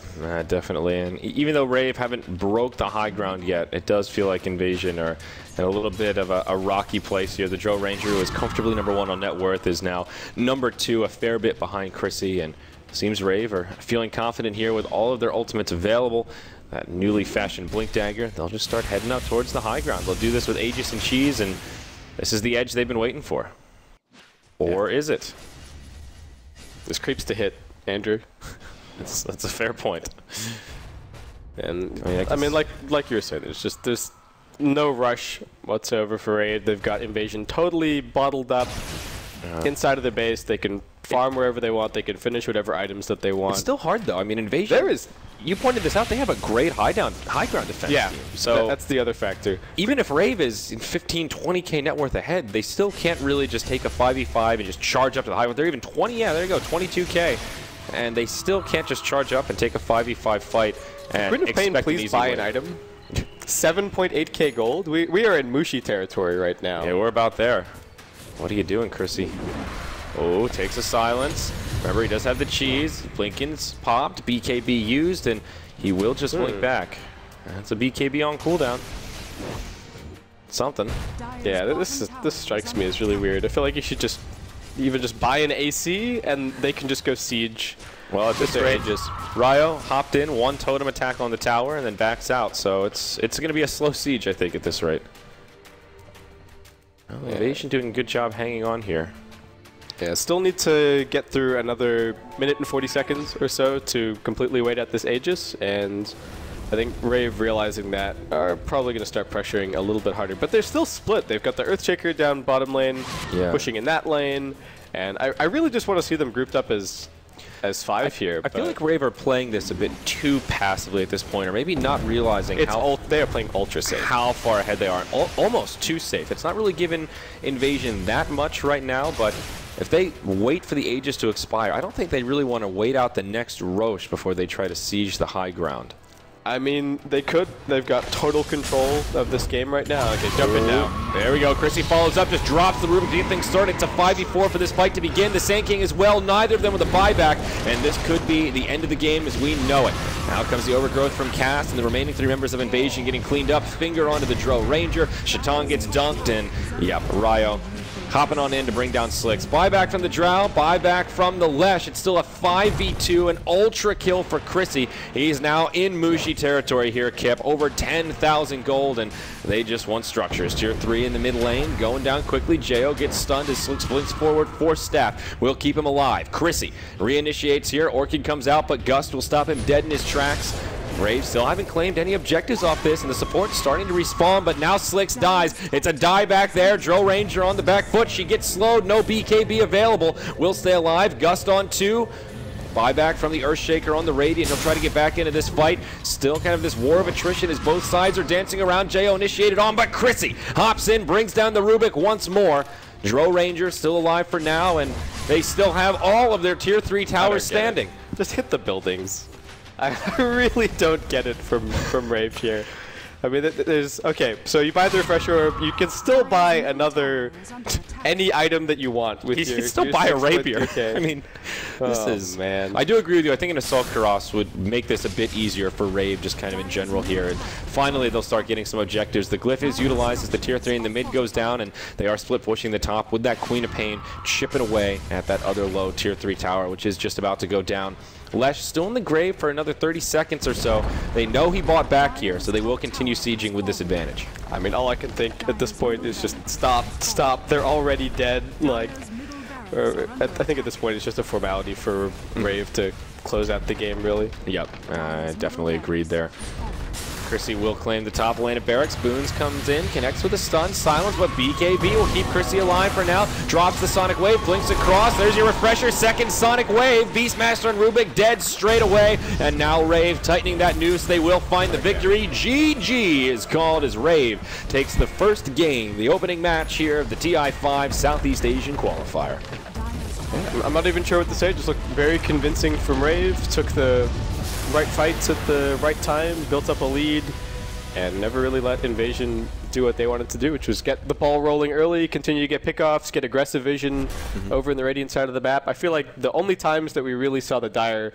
definitely. And even though Rave haven't broke the high ground yet, it does feel like Invasion are in a little bit of a rocky place here. The Drow Ranger, who is comfortably #1 on net worth, is now #2, a fair bit behind Chrissy, and seems Rave are feeling confident here with all of their ultimates available. That newly fashioned Blink Dagger, they'll just start heading out towards the high ground. They'll do this with Aegis and Cheese, and this is the edge they've been waiting for. Or is it? This creeps to hit, Andrew. That's a fair point. And I mean, like you were saying, there's no rush whatsoever for Raid. They've got Invasion totally bottled up inside of the base. They can farm wherever they want. They can finish whatever items that they want. It's still hard though. I mean, Invasion. You pointed this out. They have a great high ground defense. Yeah, team. So that's the other factor. Even if Rave is in 15, 20k net worth ahead, they still can't really just take a 5v5 and just charge up to the high ground. They're even 20. Yeah, there you go, 22k, and they still can't just charge up and take a 5v5 fight and Queen of Pain, please buy an item. 7.8k gold. We are in Mushi territory right now. Yeah, we're about there. What are you doing, Chrissy? Oh, takes a silence. Remember, he does have the cheese. Blinken's popped, BKB used, and he will just blink back. That's a BKB on cooldown. Something. Yeah, this strikes me as really weird. I feel like you should just buy an AC and they can just go siege. Well, at this rate, Ryo hopped in, 1 totem attack on the tower, and then backs out. So it's going to be a slow siege, I think, at this rate. Well, Invasion doing a good job hanging on here. Yeah, still need to get through another minute and 40 seconds or so to completely wait out this Aegis, and I think Rave, realizing that, are probably going to start pressuring a little bit harder. But they're still split. They've got the Earthshaker down bottom lane, pushing in that lane, and I really just want to see them grouped up as 5 here. I feel like Rave are playing this a bit too passively at this point, or maybe not realizing they are playing ultra safe. How far ahead they are. Almost too safe. It's not really giving Invasion that much right now, but if they wait for the Aegis to expire, I don't think they really want to wait out the next Roche before they try to siege the high ground. I mean, they could. They've got total control of this game right now. Okay, jump in now. There we go. Chrissy follows up, just drops the Rubik to get things started. It's a 5v4 for this fight to begin. The Sand King as well, neither of them with a buyback, and this could be the end of the game as we know it. Now comes the overgrowth from Cast, and the remaining 3 members of Invasion getting cleaned up. Finger onto the Drow Ranger. Shaitan gets dunked, and yep, Ryo hopping on in to bring down Slicks. Buyback from the Drow, buyback from the Lesh. It's still a 5v2, an ultra kill for Chrissy. He's now in Mushi territory here, Kip. Over 10,000 gold, and they just want structures. Tier 3 in the mid lane, going down quickly. Jo gets stunned as Slicks blinks forward for staff. Will keep him alive. Chrissy reinitiates here. Orchid comes out, but Gust will stop him dead in his tracks. Rave still haven't claimed any objectives off this, and the support's starting to respawn, but now Slicks dies. It's a die back there. Drow Ranger on the back foot. She gets slowed. No BKB available. Will stay alive. Gust on 2. Buyback from the Earthshaker on the Radiant. He'll try to get back into this fight. Still kind of this war of attrition as both sides are dancing around. Jo initiated on, but Chrissy hops in, brings down the Rubik once more. Drow Ranger still alive for now, and they still have all of their Tier 3 towers standing. Just hit the buildings. I really don't get it from Rave here. I mean, there's okay. So you buy the refresher orb. You can still buy another any item that you want. With You your, can still your buy a 6 rapier. DK. I mean, this is man. I do agree with you. I think an Assault Karas would make this a bit easier for Rave, just kind of in general here. And finally, they'll start getting some objectives. The Glyph is utilized as the tier 3, and the mid goes down, and they are split pushing the top with that Queen of Pain chipping away at that other low tier 3 tower, which is just about to go down. Lesh still in the grave for another 30 seconds or so. They know he bought back here, so they will continue sieging with this advantage. I mean, all I can think at this point is just stop, stop. They're already dead. Like, I think at this point it's just a formality for Rave to close out the game, really. Yep, definitely agreed there. Chrissy will claim the top lane of Barracks. Boons comes in, connects with a stun, silence, but BKB will keep Chrissy alive for now. Drops the Sonic Wave, blinks across. There's your refresher, second Sonic Wave. Beastmaster and Rubik dead straight away. And now Rave tightening that noose. They will find the victory. GG is called as Rave takes the first game, the opening match here of the TI5 Southeast Asian qualifier. I'm not even sure what to say. It just looked very convincing from Rave. Took the right fights at the right time, built up a lead, and never really let Invasion do what they wanted to do, which was get the ball rolling early, continue to get pickoffs, get aggressive vision over in the Radiant side of the map. I feel like the only times that we really saw the Dire